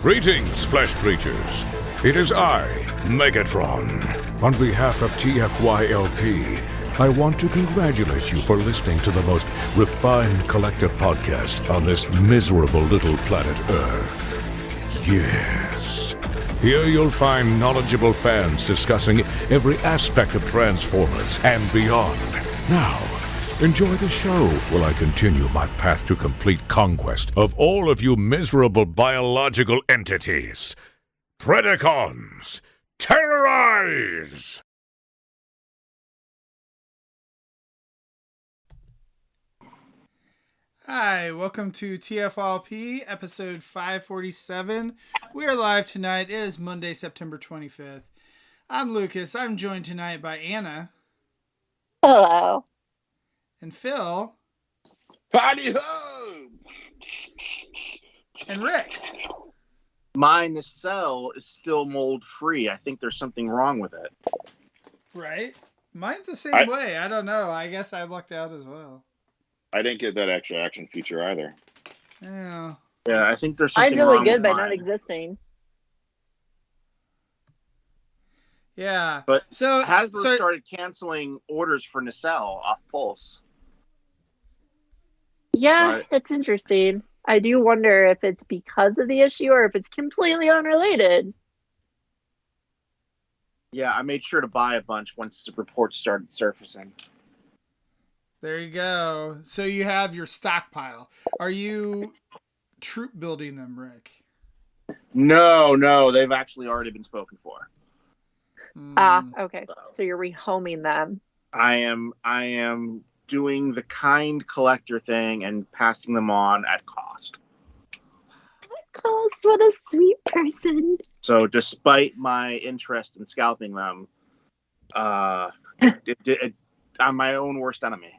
Greetings, flesh creatures. It is I, Megatron. On behalf of TFYLP, I want to congratulate you for listening to the most refined collective podcast on this miserable little planet Earth. Yes. Here you'll find knowledgeable fans discussing every aspect of Transformers and beyond. Now, enjoy the show while I continue my path to complete conquest of all of you miserable biological entities. Predacons, terrorize! Hi, welcome to TFYLP, episode 547. We are live tonight. It is Monday, September 25th. I'm Lucas. I'm joined tonight by Anna. Hello. And Phil. Howdy ho! And Rick. My nacelle is still mold free. I think there's something wrong with it. Right? Mine's the same way. I don't know. I guess I lucked out as well. I didn't get that extra action feature either. Yeah. Yeah, I think there's something Mine's wrong really with good by mine. not existing. Yeah. But so Hasbro started canceling orders for nacelle off Pulse. Yeah, Right. it's interesting. I do wonder if it's because of the issue or if it's completely unrelated. Yeah, I made sure to buy a bunch once the reports started surfacing. There you go. So you have your stockpile. Are you troop building them, Rick? No, they've actually already been spoken for. Okay. So you're rehoming them. I am doing the kind collector thing and passing them on at cost. Cost, what a sweet person. So despite my interest in scalping them, I'm my own worst enemy.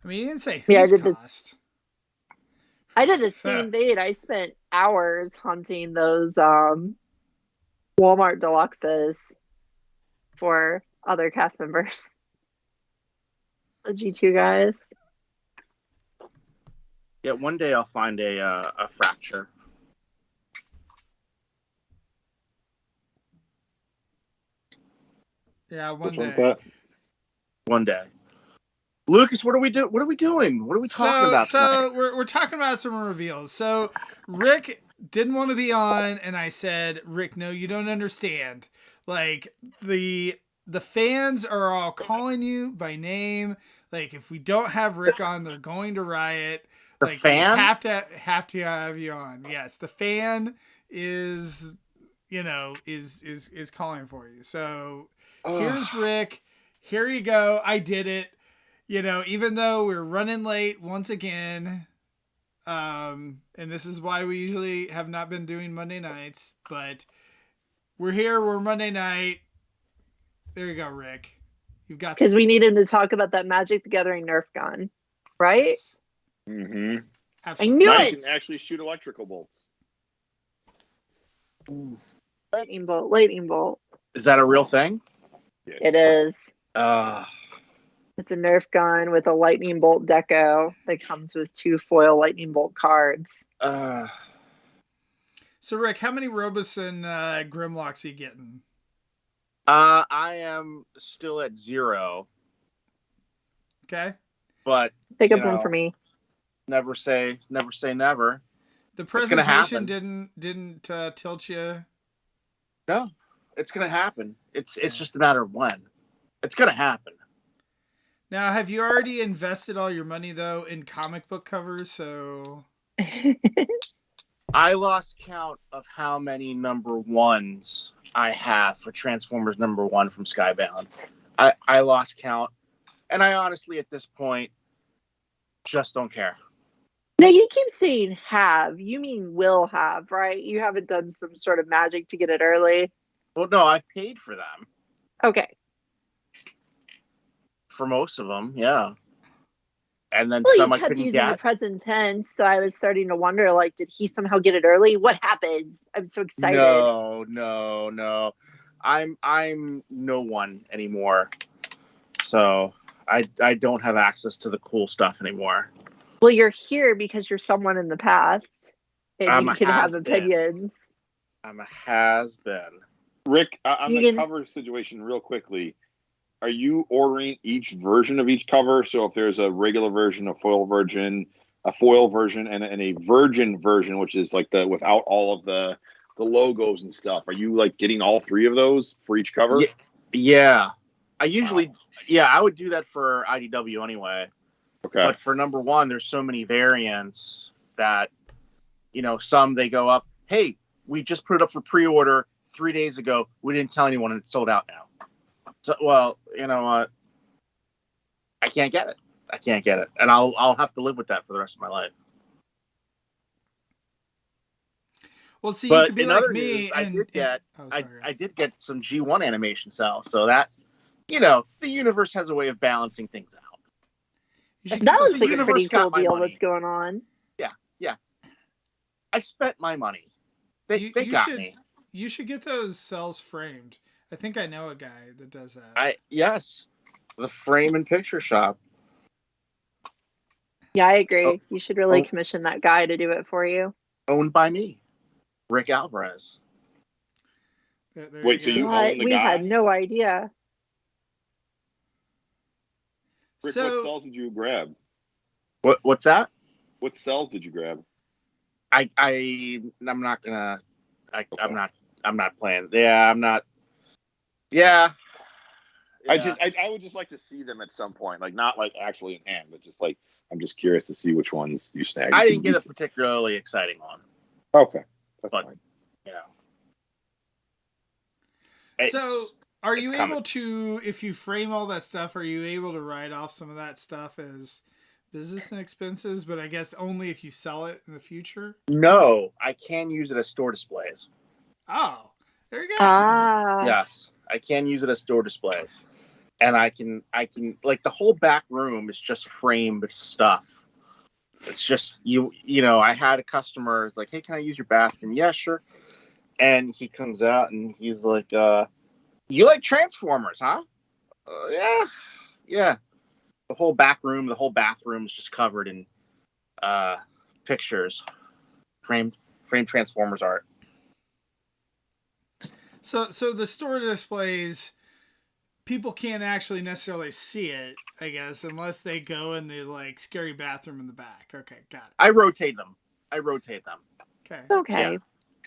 I mean, you didn't say Yeah, I whose did cost. I did the same thing. I spent hours hunting those Walmart Deluxes for other cast members. The G2 guys. Yeah, one day I'll find a fracture. Yeah, one Which one's day. that? One day. Lucas, what are we doing? What are we doing? What are we talking about tonight? So we're talking about some reveals. So Rick didn't want to be on, and I said, Rick, no, you don't understand. Like the fans are all calling you by name. Like if we don't have Rick on, they're going to riot. The like fan? We have to have you on. Yes, the fan is calling for you. So here's Rick. Here you go. I did it. Even though we're running late once again, and this is why we usually have not been doing Monday nights, but we're here. We're Monday night. There you go, Rick. You've got Because we need him to talk about that Magic the Gathering Nerf gun, right? Yes. Mm-hmm. I Absolutely. knew Now you it. can actually shoot electrical bolts. Lightning bolt. Is that a real thing? It is. Uh, It's a Nerf gun with a lightning bolt deco that comes with 2 foil lightning bolt cards. So, Rick, how many Robus and Grimlocks are you getting? I am still at 0, Okay. but Pick up you one know, for me. never say never. The It's gonna presentation happen. didn't tilt you. No, it's gonna happen. It's just a matter of when. It's gonna happen. Now, have you already invested all your money though in comic book covers? So I lost count of how many number ones I have for Transformers number 1 from Skybound. I lost count, and I honestly, at this point, just don't care. Now, you keep saying have. You mean will have, right? You haven't done some sort of magic to get it early. Well, no, I paid for them. Okay. For most of them, yeah. And then Well, some you I kept couldn't using the get. present tense, so I was starting to wonder, like, did he somehow get it early? What happened? I'm so excited. No. I'm no one anymore. So I don't have access to the cool stuff anymore. Well, you're here because you're someone in the past. and you can have opinions. I'm a has-been. Rick, on the cover situation, real quickly, are you ordering each version of each cover? So if there's a regular version, a foil version, and a virgin version, which is like the without all of the logos and stuff, are you like getting all three of those for each cover? Yeah. I usually, I would do that for IDW anyway. Okay. But for number one, there's so many variants that, some they go up, hey, we just put it up for pre-order 3 days ago. We didn't tell anyone and it's sold out now. So, well, you know what? I can't get it. And I'll have to live with that for the rest of my life. Well, see, but you could be like me. News, I did get some G1 animation cells, so that, the universe has a way of balancing things out. That looks like a pretty cool deal that's going on. Yeah. I spent my money. They got me. You should get those cells framed. I think I know a guy that does that. Yes. The frame and picture shop. Yeah, I agree. You should really commission that guy to do it for you. Owned by me, Rick Alvarez. Wait, so you own the we guy? had no idea. Rick, what cells did you grab? What's that? What cells did you grab? I'm not gonna. I'm not playing. Yeah, I'm not. Yeah. I would just like to see them at some point, like not like actually in hand, but just like I'm just curious to see which ones you snagged. I didn't get a particularly exciting one. Okay, that's fine. So, are you able to, if you frame all that stuff, are you able to write off some of that stuff as business and expenses? But I guess only if you sell it in the future. No, I can use it as store displays. Oh, there you go. Yes, I can use it as store displays. And I can like the whole back room is just framed stuff. It's just I had a customer like, hey, can I use your bathroom? Yeah, sure. And he comes out and he's like, you like Transformers, huh? Yeah. The whole back room, the whole bathroom is just covered in pictures, framed Transformers art. So the store displays, people can't actually necessarily see it, I guess, unless they go in the like scary bathroom in the back. Okay, got it. I rotate them. Okay. Okay. Yeah.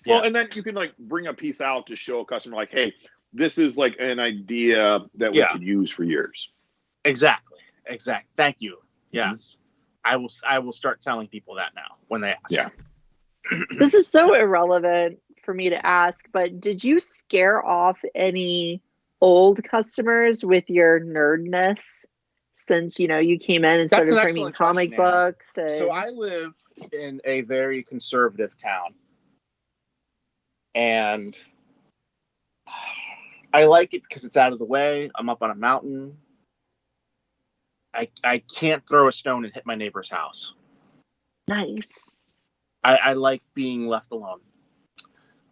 Well, and then you can like bring a piece out to show a customer like, hey, this is like an idea that we could use for years. Exactly. Thank you. Yes. I will start telling people that now when they ask. Yeah. This is so irrelevant for me to ask, but did you scare off any old customers with your nerdness since you came in and started framing comic books? So I live in a very conservative town, and I like it because it's out of the way. I'm up on a mountain. I can't throw a stone and hit my neighbor's house. Nice. I like being left alone.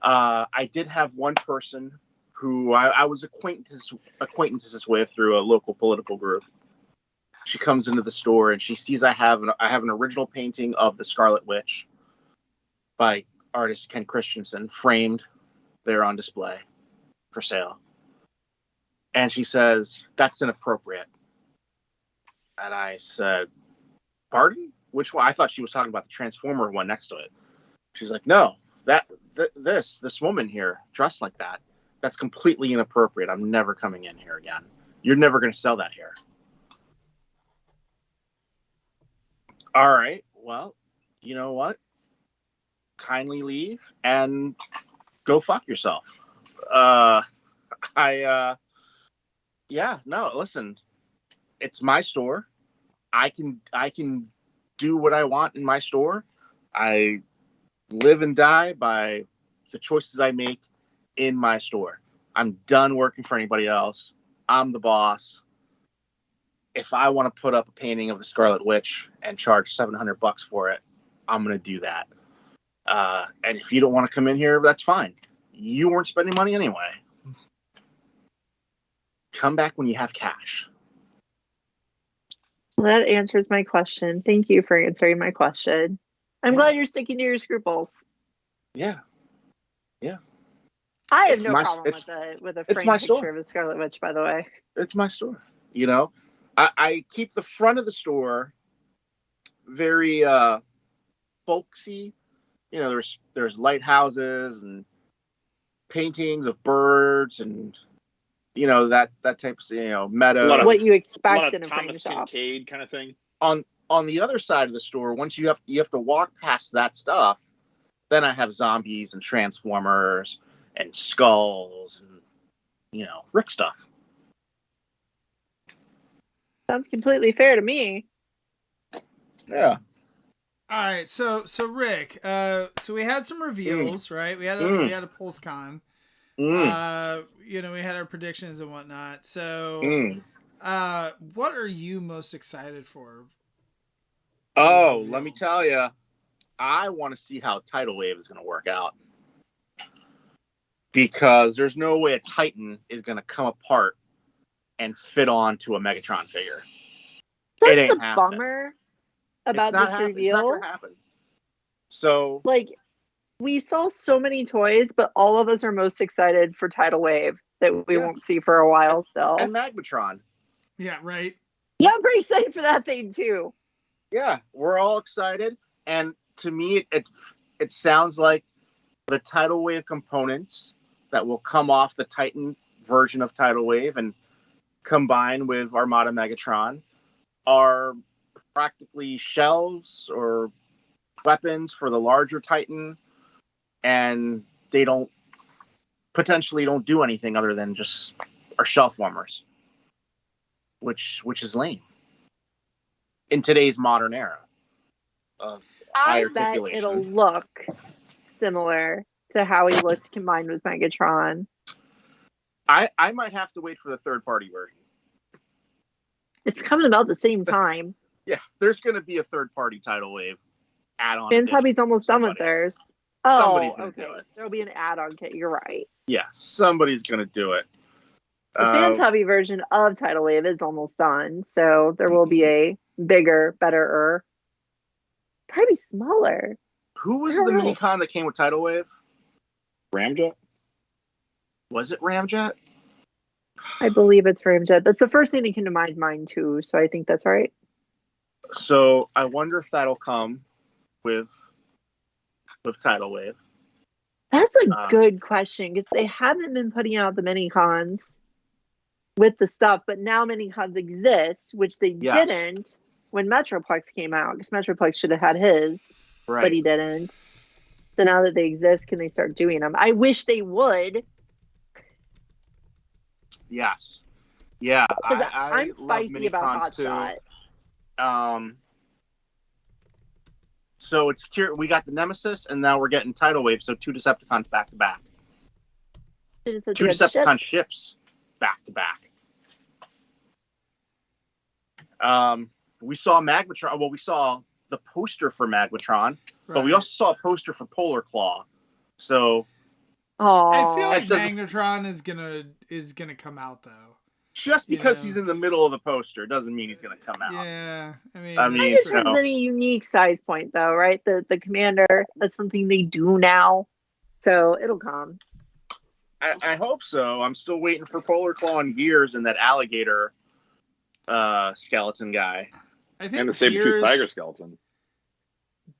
I did have one person who I was acquaintances with through a local political group. She comes into the store and she sees I have an original painting of the Scarlet Witch by artist Ken Christensen, framed there on display for sale. And she says, "That's inappropriate." And I said, "Pardon? Which one?" I thought she was talking about the Transformer one next to it. She's like, "No, this woman here dressed like that. That's completely inappropriate. I'm never coming in here again. You're never going to sell that here." All right. Well, you know what? Kindly leave and go fuck yourself. Listen, it's my store. I can do what I want in my store. I live and die by the choices I make in my store. I'm done working for anybody else. I'm the boss. If I want to put up a painting of the Scarlet Witch and charge $700 for it, I'm going to do that. And if you don't want to come in here, that's fine. You weren't spending money anyway. Come back when you have cash. Well, that answers my question. Thank you for answering my question. I'm glad you're sticking to your scruples. Yeah. I have It's no my- problem it's- with a it's framed my picture store. of a Scarlet Witch, by the way. It's my store. You know, I keep the front of the store very folksy. You know, there's lighthouses and paintings of birds and that type of meadows. What you A lot expect of in a frame Thomas shop. Kincaid kind of thing. On the other side of the store, once you have to walk past that stuff, then I have zombies and transformers and skulls and Rick stuff. Sounds completely fair to me. Yeah. All right, so Rick, so we had some reveals, right? We had a PulseCon. We had our predictions and whatnot. So, what are you most excited for? Oh, let me tell you, I want to see how Tidal Wave is going to work out, because there's no way a Titan is going to come apart and fit onto a Megatron figure. That's it ain't the happening. bummer about this reveal. It's not going to happen. So, like, we saw so many toys, but all of us are most excited for Tidal Wave that we won't see for a while still. And Magmatron. Yeah, right. Yeah, I'm very excited for that thing too. Yeah, we're all excited, and to me, it sounds like the Tidal Wave components that will come off the Titan version of Tidal Wave and combine with Armada Megatron are practically shells or weapons for the larger Titan, and they potentially don't do anything other than just are shelf warmers, which is lame in today's modern era of high I bet articulation. it'll look similar to how he looked combined with Megatron. I might have to wait for the third-party version. It's coming about the same time. Yeah, there's going to be a third-party Tidal Wave add-on. Fantabi's almost done with theirs. Somebody's Oh, gonna okay. do it. There'll be an add-on kit. You're right. Yeah, somebody's going to do it. The Fantabi version of Tidal Wave is almost done, so there will be a bigger, better, probably smaller. Who was the Minicon that came with Tidal Wave? Ramjet? Was it Ramjet? I believe it's Ramjet. That's the first thing that came to my mind too, so I think that's right. So I wonder if that'll come with Tidal Wave. That's a good question, because they haven't been putting out the mini-cons with the stuff, but now mini-cons exist, which they didn't when Metroplex came out, because Metroplex should have had his, but he didn't. So now that they exist, can they start doing them? I wish they would. Yes. Yeah, I'm spicy about Hotshot. So it's we got the Nemesis, and now we're getting Tidal Wave, so 2 Decepticons back to back. 2 Decepticon ships back to back. We saw Magmatron. Well, we saw the poster for Magmatron, but we also saw a poster for Polar Claw. So, I feel like Magnetron is gonna come out though. Just because he's in the middle of the poster doesn't mean he's gonna come out. Yeah, I mean Magnetron's in a unique size point though, right? The commander, that's something they do now, so it'll come. I hope so. I'm still waiting for Polar Claw and Gears and that alligator skeleton guy. I think and the saber-toothed tiger skeleton.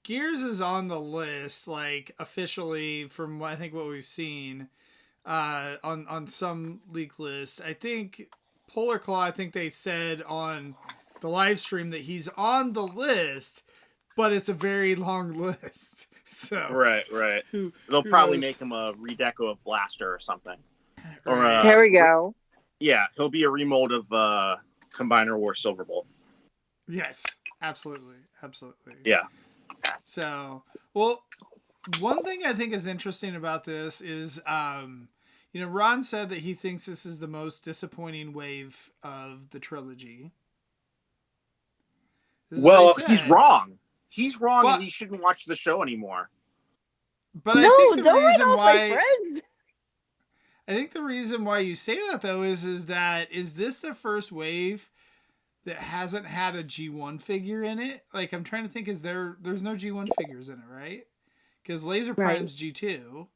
Gears is on the list, like officially from what we've seen on some leak list. I think Polar Claw, I think they said on the live stream that he's on the list, but it's a very long list. So right. They'll probably make him a redeco of Blaster or something. Right. There we go. Yeah, he'll be a remold of Combiner War Silverbolt. Yes, absolutely. Yeah. So, well, one thing I think is interesting about this is, Ron said that he thinks this is the most disappointing wave of the trilogy. Well, he's wrong. He's wrong, and he shouldn't watch the show anymore. But I think the reason why I think the reason why you say that though is this the first wave that hasn't had a G1 figure in it? Like, I'm trying to think, there's no G1 figures in it, right? because Laser Prime's G2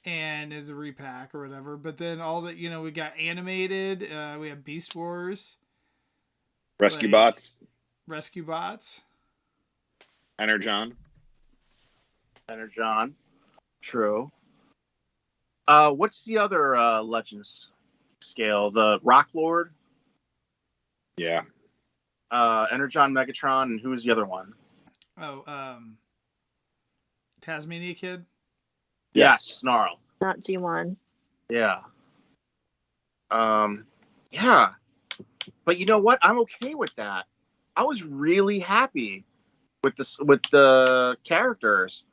and is a repack or whatever. But then all that, we got animated. We have Beast Wars, Rescue Bots, Energon. True. What's the other Legends scale? The Rock Lord? Yeah. Energon, Megatron, and who was the other one? Tasmania Kid? Yes, Snarl. Not G1. Yeah. Yeah. But you know what? I'm okay with that. I was really happy with the characters.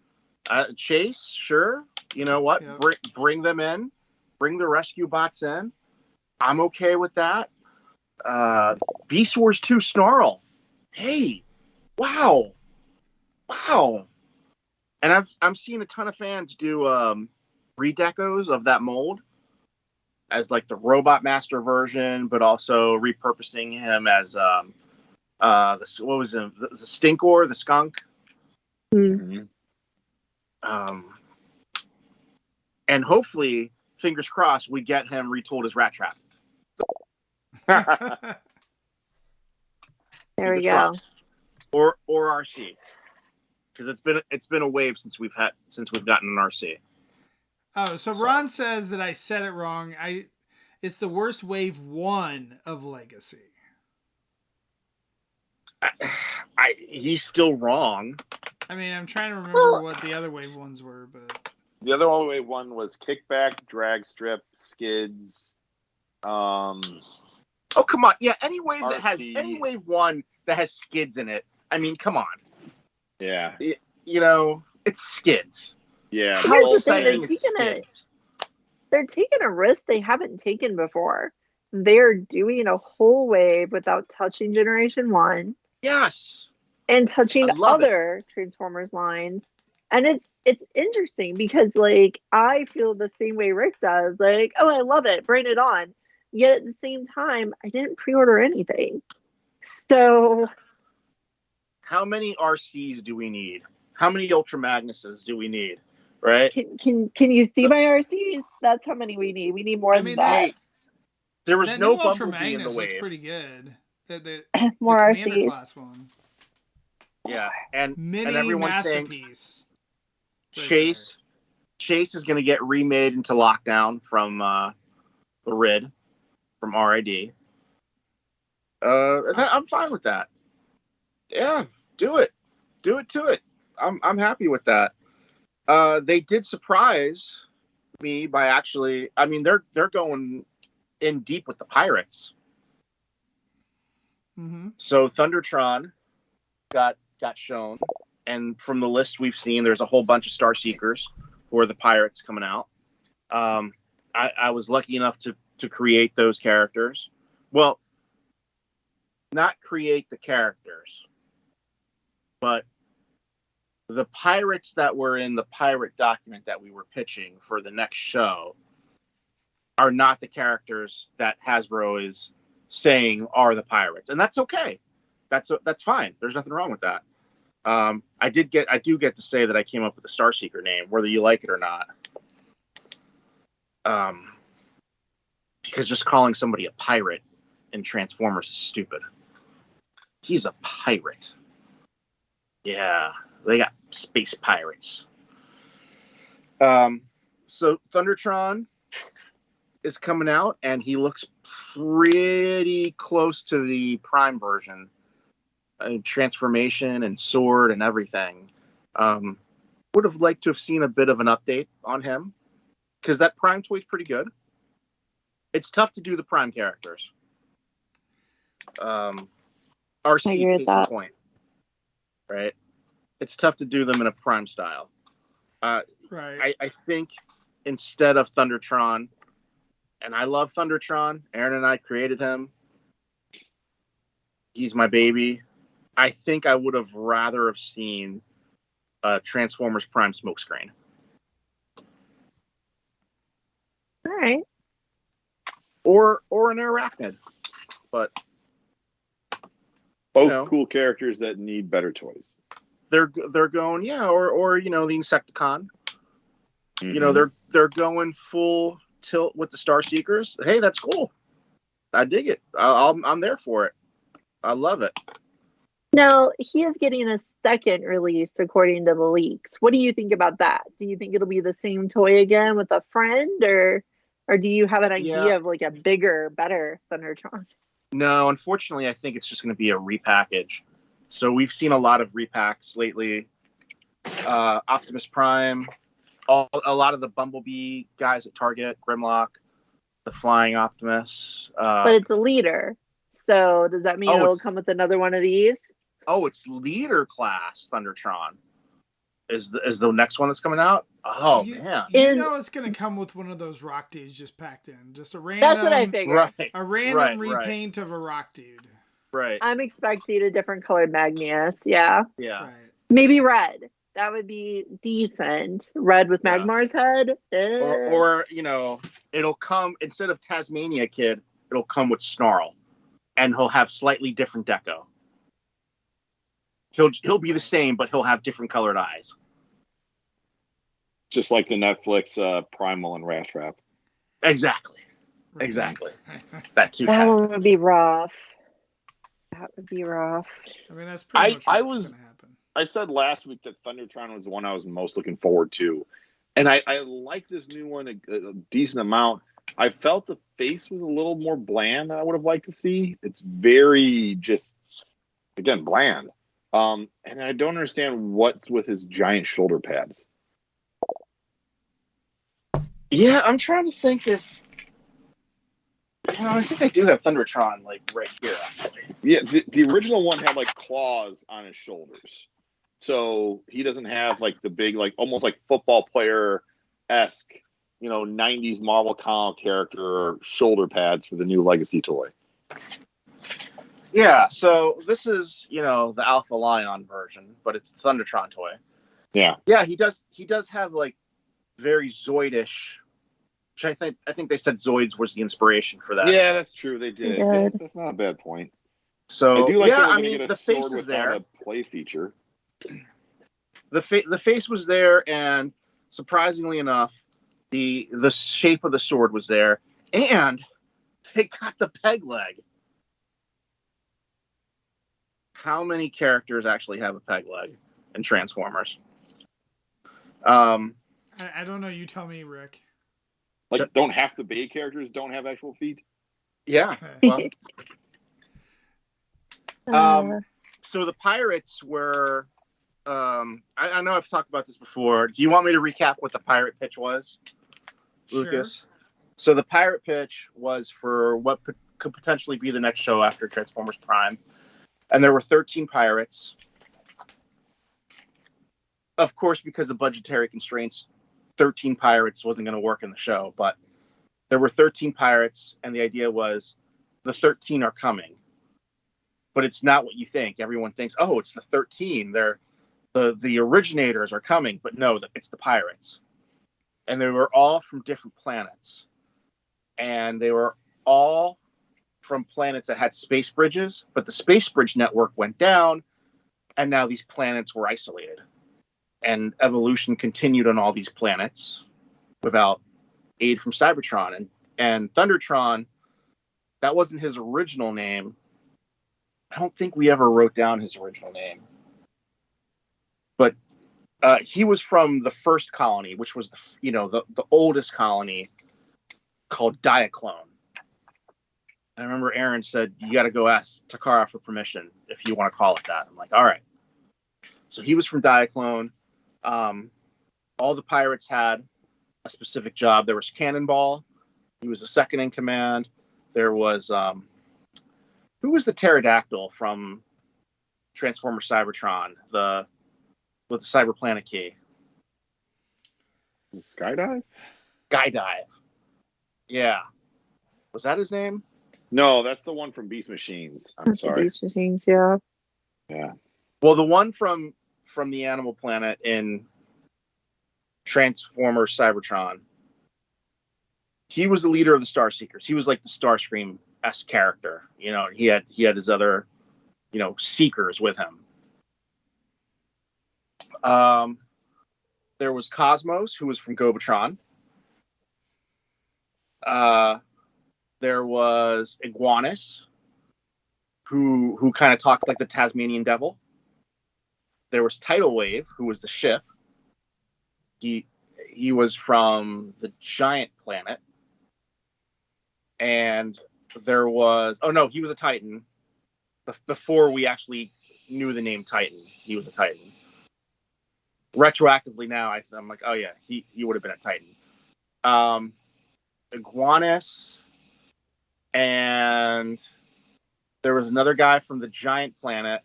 Chase, sure. You know what? Yep. Bring them in. Bring the rescue bots in. I'm okay with that. Beast Wars 2 Snarl. Hey, wow. And I'm seeing a ton of fans do redecos of that mold as like the Robot Master version, but also repurposing him as the Stinkor, the skunk. Mm-hmm. And hopefully, fingers crossed, we get him retooled as Rat Trap. There we go. Or RC, because it's been a wave since we've gotten an RC. Oh, so Ron says that I said it wrong. It's the worst wave 1 of Legacy. He's still wrong. I mean, I'm trying to remember what the other wave 1s were, but the other wave 1 was Kickback, Drag Strip, Skids. Oh, come on! Yeah, any wave RC. any wave 1 that has Skids in it. I mean, come on. Yeah. It's Skids. Yeah. Here's the thing, they're taking a risk they haven't taken before. They're doing a whole wave without touching Generation 1. Yes. And touching other Transformers lines. And it's interesting because, like, I feel the same way Rick does. Like, oh, I love it. Bring it on. Yet at the same time, I didn't pre-order anything. So... how many RCs do we need? How many Ultra Magnuses do we need? Right? Can you see my RCs? That's how many we need. We need more than that. Hey, there was no Ultra Bumblebee in the wave. Looks pretty good. More the RCs. Commander class one. Yeah, and Mini everyone's masterpiece. Saying Chase is going to get remade into Lockdown from the RID, from RID. I'm fine with that. Yeah, do it to it. I'm happy with that. They did surprise me by actually. I mean, they're going in deep with the pirates. Mm-hmm. So Thundertron got shown, and from the list we've seen, there's a whole bunch of Star Seekers who are the pirates coming out. I was lucky enough to create those characters. Well, not create the characters, but the pirates that were in the pirate document that we were pitching for the next show are not the characters that Hasbro is saying are the pirates, and that's okay. That's fine. There's nothing wrong with that. I do get to say that I came up with a Starseeker name, whether you like it or not. Because just calling somebody a pirate in Transformers is stupid. He's a pirate. Yeah, they got space pirates. So Thundertron is coming out, and he looks pretty close to the Prime version. Transformation and sword and everything. Would have liked to have seen a bit of an update on him, because that Prime toy is pretty good. It's tough to do the Prime characters. RC case in point, right? It's tough to do them in a Prime style. Right. I think instead of Thundertron, and I love Thundertron. Aaron and I created him. He's my baby. I think I would have rather have seen a Transformers Prime smokescreen. All right. Or an Arachnid. But both cool characters that need better toys. they're going, yeah, or the Insecticon. Mm-hmm. They're going full tilt with the Star Seekers. Hey, that's cool. I dig it. I'm there for it. I love it. Now, he is getting a second release according to the leaks. What do you think about that? Do you think it'll be the same toy again with a friend, or do you have an idea of like a bigger, better Thundertron? No, unfortunately, I think it's just going to be a repackage. So we've seen a lot of repacks lately. Optimus Prime, a lot of the Bumblebee guys at Target, Grimlock, the Flying Optimus. But it's a leader. So does that mean it'll come with another one of these? Oh, it's leader class Thundertron is the next one that's coming out. Oh, man. It's going to come with one of those rock dudes just packed in. Just a random. That's what I figured. A random repaint of a rock dude. Right. I'm expecting a different colored Magnus. Yeah. Yeah. Right. Maybe red. That would be decent. Red with Magmar's head. Or it'll come, instead of Tasmania Kid, it'll come with Snarl. And he'll have slightly different deco. He'll be the same, but he'll have different colored eyes. Just like the Netflix Primal and Rash Wrap. Exactly. Exactly. That too. That one would be rough. That would be rough. I mean, that's pretty much what's going to happen. I said last week that Thundertron was the one I was most looking forward to. And I like this new one a decent amount. I felt the face was a little more bland than I would have liked to see. It's very again, bland. And I don't understand what's with his giant shoulder pads. Yeah, I'm trying to think if... I think I do have Thundertron, right here, actually. Yeah, the original one had, claws on his shoulders. So he doesn't have, the big, almost like football player-esque, 90s Marvel comic character shoulder pads for the new Legacy toy. Yeah, so this is, the Alpha Lion version, but it's the Thundertron toy. Yeah. Yeah, he does have, very Zoidish, which I think they said Zoids was the inspiration for that. Yeah, that's true. They did. That's not a bad point. So, I do like the face is there. A play feature. The face was there, and surprisingly enough, the shape of the sword was there, and they got the peg leg. How many characters actually have a peg leg in Transformers? I don't know. You tell me, Rick. Don't half the Bay characters don't have actual feet? Yeah. So the pirates were... I know I've talked about this before. Do you want me to recap what the pirate pitch was, Lucas? Sure. So the pirate pitch was for what could potentially be the next show after Transformers Prime. And there were 13 pirates. Of course, because of budgetary constraints, 13 pirates wasn't going to work in the show. But there were 13 pirates, and the idea was the 13 are coming. But it's not what you think. Everyone thinks, oh, it's the 13. They're the originators are coming. But no, it's the pirates. And they were all from different planets. And they were all from planets that had space bridges, but the space bridge network went down, and now these planets were isolated. And evolution continued on all these planets without aid from Cybertron. And Thundertron, that wasn't his original name. I don't think we ever wrote down his original name. But he was from the first colony, which was the oldest colony, called Diaclone. I remember Aaron said, you got to go ask Takara for permission if you want to call it that. I'm like, all right. So he was from Diaclone. All the pirates had a specific job. There was Cannonball. He was the second in command. There was, who was the pterodactyl from Transformers Cybertron, with the Cyber Planet key? Skydive? Skydive. Yeah. Was that his name? No, that's the one from Beast Machines. I'm sorry. Beast Machines, yeah. Yeah. Well, the one from the Animal Planet in Transformers Cybertron, he was the leader of the Star Seekers. He was like the Starscream-esque character. He had his other, Seekers with him. There was Cosmos, who was from Gobatron. There was Iguanus, who kind of talked like the Tasmanian devil. There was Tidal Wave, who was the ship. He was from the Giant Planet. And there was... Oh, no, he was a Titan. Before we actually knew the name Titan, he was a Titan. Retroactively now, I'm like, oh, yeah, he would have been a Titan. Iguanus, and there was another guy from the Giant Planet.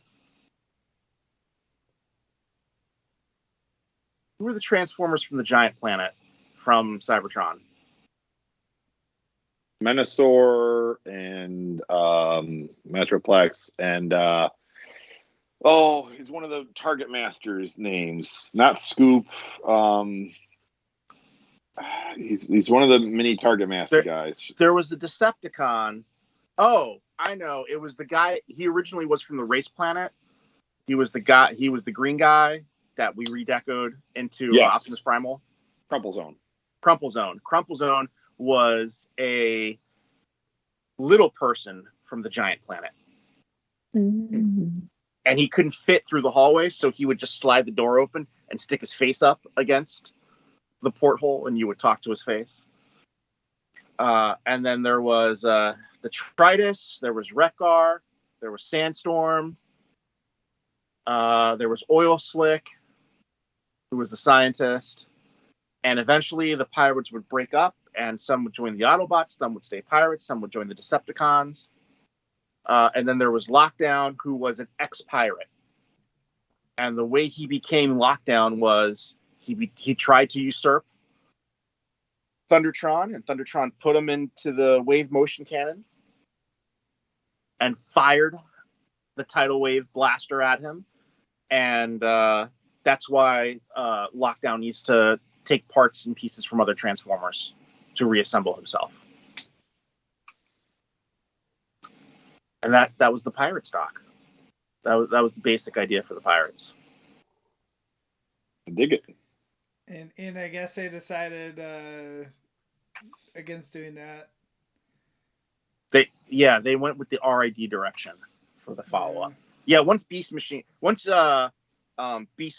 Who were the Transformers from the Giant Planet from Cybertron? Menasor and Metroplex and he's one of the Target Masters names. Not Scoop. He's one of the mini Target Master guys. There was the Decepticon. Oh, I know. It was the guy. He originally was from the Race Planet. He was the guy. He was the green guy that we redecoed into Optimus Primal. Crumplezone. Crumplezone was a little person from the Giant Planet. Mm-hmm. And he couldn't fit through the hallway, so he would just slide the door open and stick his face up against the porthole, and you would talk to his face. And then there was the Tritus, there was Wreck-Gar, there was Sandstorm, there was Oil Slick, who was the scientist. And eventually the pirates would break up, and some would join the Autobots, some would stay pirates, some would join the Decepticons. And then there was Lockdown, who was an ex-pirate. And the way he became Lockdown was he tried to usurp Thundertron, and Thundertron put him into the wave motion cannon and fired the tidal wave blaster at him. And that's why Lockdown needs to take parts and pieces from other Transformers to reassemble himself. And that was the pirate stock. That was the basic idea for the pirates. I dig it. And I guess they decided against doing that. They went with the RID direction for the follow-up. Yeah, once Beast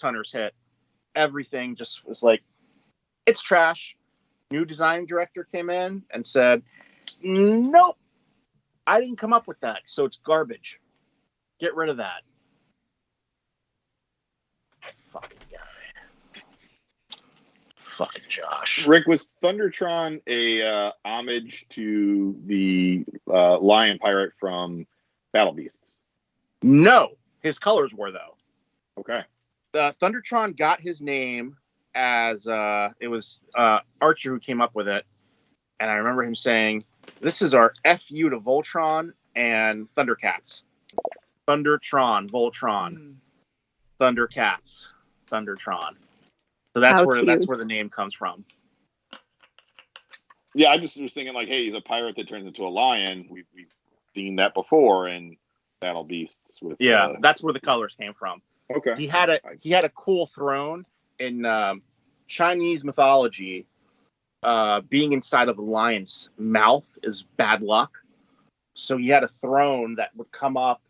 Hunters hit, everything just was like, it's trash. New design director came in and said, nope, I didn't come up with that, so it's garbage. Get rid of that. Fucking guy. Fucking Josh. Rick, was Thundertron a homage to the lion pirate from Battle Beasts? No, his colors were, though. Okay. Thundertron got his name as it was Archer who came up with it, and I remember him saying, "This is our FU to Voltron and Thundercats." Thundertron, Voltron, Thundercats, Thundertron. So that's where the name comes from. Yeah, I just was thinking like, hey, he's a pirate that turns into a lion. We've seen that before in Battle Beasts. With that's where the colors came from. Okay. He had a cool throne in Chinese mythology. Being inside of a lion's mouth is bad luck. So he had a throne that would come up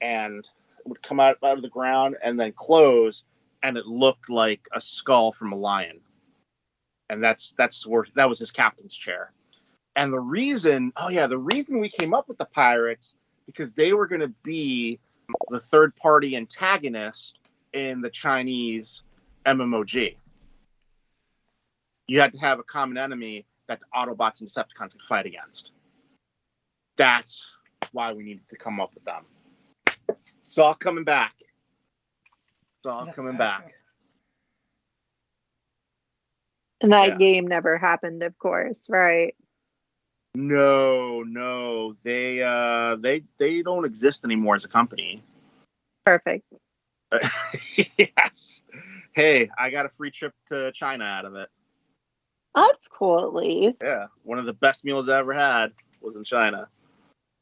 and would come out of the ground and then close, and it looked like a skull from a lion. And that was his captain's chair. And the reason we came up with the pirates, because they were going to be the third party antagonist in the Chinese MMOG. You had to have a common enemy that the Autobots and Decepticons could fight against. That's why we needed to come up with them. It's all coming back. And that game never happened, of course, right? No. They don't exist anymore as a company. Perfect. Yes. Hey, I got a free trip to China out of it. That's cool, at least. Yeah, one of the best meals I ever had was in China.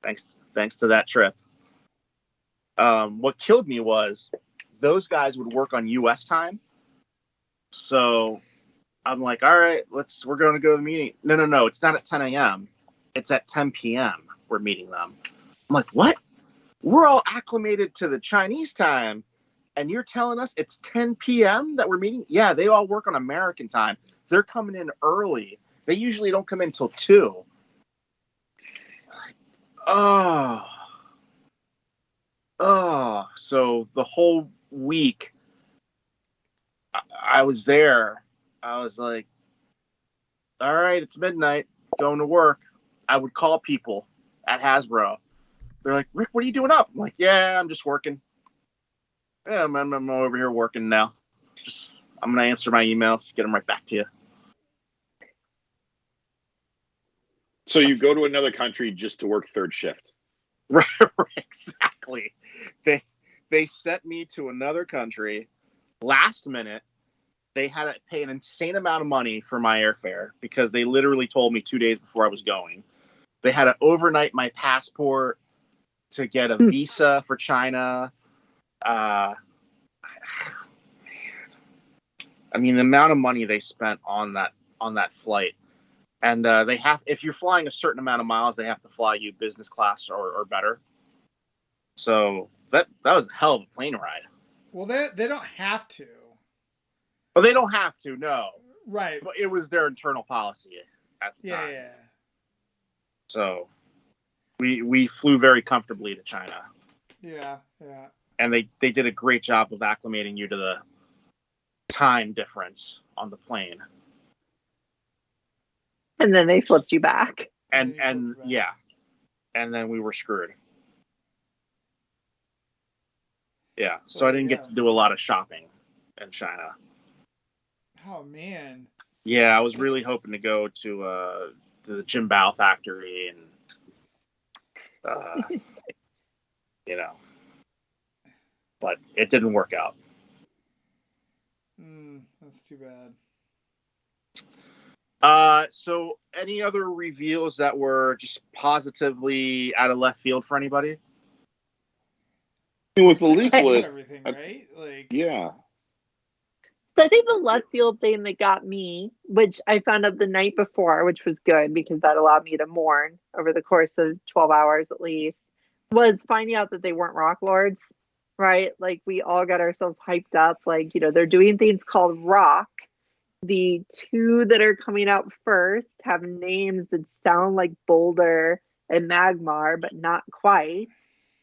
Thanks to that trip. What killed me was those guys would work on U.S. time. So I'm like, all right, we're going to go to the meeting. No, it's not at 10 a.m. It's at 10 p.m. We're meeting them. I'm like, what? We're all acclimated to the Chinese time, and you're telling us it's 10 p.m. that we're meeting? Yeah, they all work on American time. They're coming in early. They usually don't come in till 2. Oh. So the whole week I was there. I was like, all right, it's midnight, going to work. I would call people at Hasbro. They're like, Rick, what are you doing up? I'm like, yeah, I'm just working. Yeah, I'm over here working now. I'm going to answer my emails, get them right back to you. So you go to another country just to work third shift. Right, exactly. They sent me to another country last minute. They had to pay an insane amount of money for my airfare because they literally told me 2 days before I was going. They had to overnight my passport to get a visa for China. I mean, the amount of money they spent on that flight. And they have, if you're flying a certain amount of miles, they have to fly you business class or better. So that was a hell of a plane ride. Well, they don't have to. Oh, they don't have to, no. Right. But it was their internal policy at the time. Yeah. So we flew very comfortably to China. Yeah. And they did a great job of acclimating you to the time difference on the plane. And then they flipped you back. And yeah. And then we were screwed. Yeah. So I didn't get to do a lot of shopping in China. Oh man. Yeah, I was really hoping to go to the Jimbao factory and but it didn't work out. That's too bad. So any other reveals that were just positively out of left field for anybody? With the leaflet, everything, right? Like, yeah. So I think the left field thing that got me, which I found out the night before, which was good because that allowed me to mourn over the course of 12 hours at least, was finding out that they weren't Rock Lords, right? Like we all got ourselves hyped up. Like, they're doing things called Rock. The 2 that are coming out first have names that sound like Boulder and Magmar, but not quite.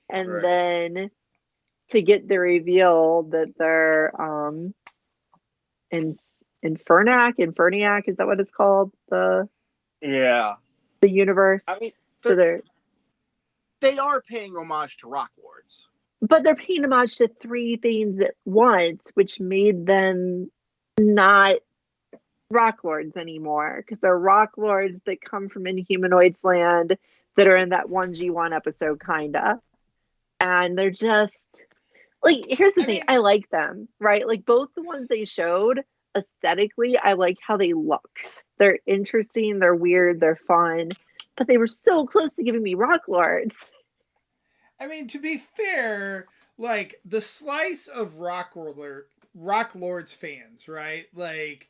And right. Then to get the reveal that they're Inferniac, is that what it's called? The universe. I mean, so they are paying homage to Rock Lords. But they're paying homage to 3 things at once, which made them not Rock Lords anymore. Because they're Rock Lords that come from Inhumanoids land that are in that 1G1 episode, kinda. And they're just like, here's the thing, I like them, right? Like both the ones they showed, aesthetically, I like how they look. They're interesting, they're weird, they're fun, but they were so close to giving me Rock Lords. I mean, to be fair, like the slice of Rock Lords fans, right? Like,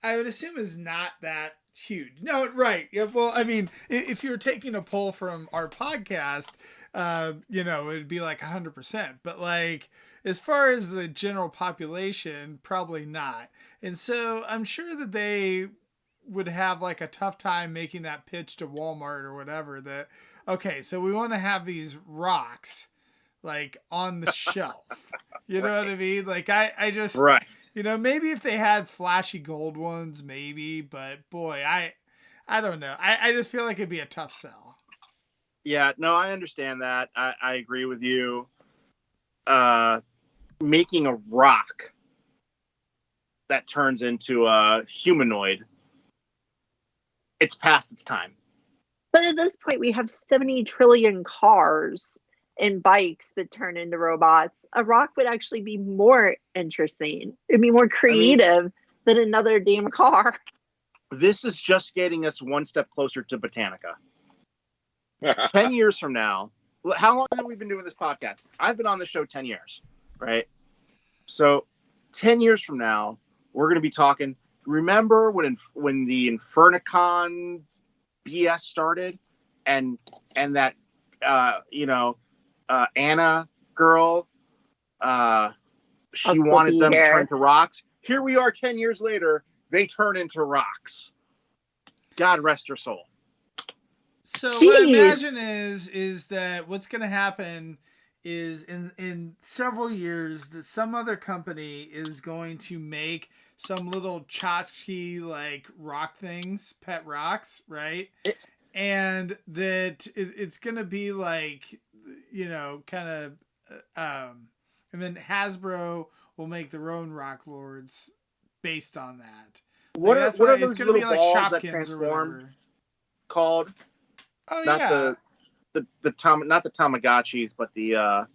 I would assume is not that huge. No, right. Yeah, well, I mean, if you're taking a poll from our podcast, it'd be like 100%. But like, as far as the general population, probably not. And so I'm sure that they would have like a tough time making that pitch to Walmart or whatever that, okay, so we want to have these rocks like on the shelf. You know what I mean? Like I just, right. Maybe if they had flashy gold ones, maybe, but boy, I don't know. I just feel like it'd be a tough sell. Yeah, no, I understand that. I agree with you. Making a rock that turns into a humanoid, it's past its time. But at this point, we have 70 trillion cars and bikes that turn into robots. A rock would actually be more interesting. It'd be more creative than another damn car. This is just getting us one step closer to Botanica. 10 years from now, how long have we been doing this podcast? I've been on the show 10 years, right? So 10 years from now, we're going to be talking. Remember when the Infernicon BS started, and that Anna girl, she wanted them to turn to rocks. Here we are 10 years later, they turn into rocks. God rest her soul. So what I imagine is that what's going to happen is in several years that some other company is going to make some little tchotchke like rock things, pet rocks, right? And that it's going to be like, kind of, and then Hasbro will make their own rock lords based on that. What are those little balls that transform called? Oh, not yeah. not the Tamagotchis, but the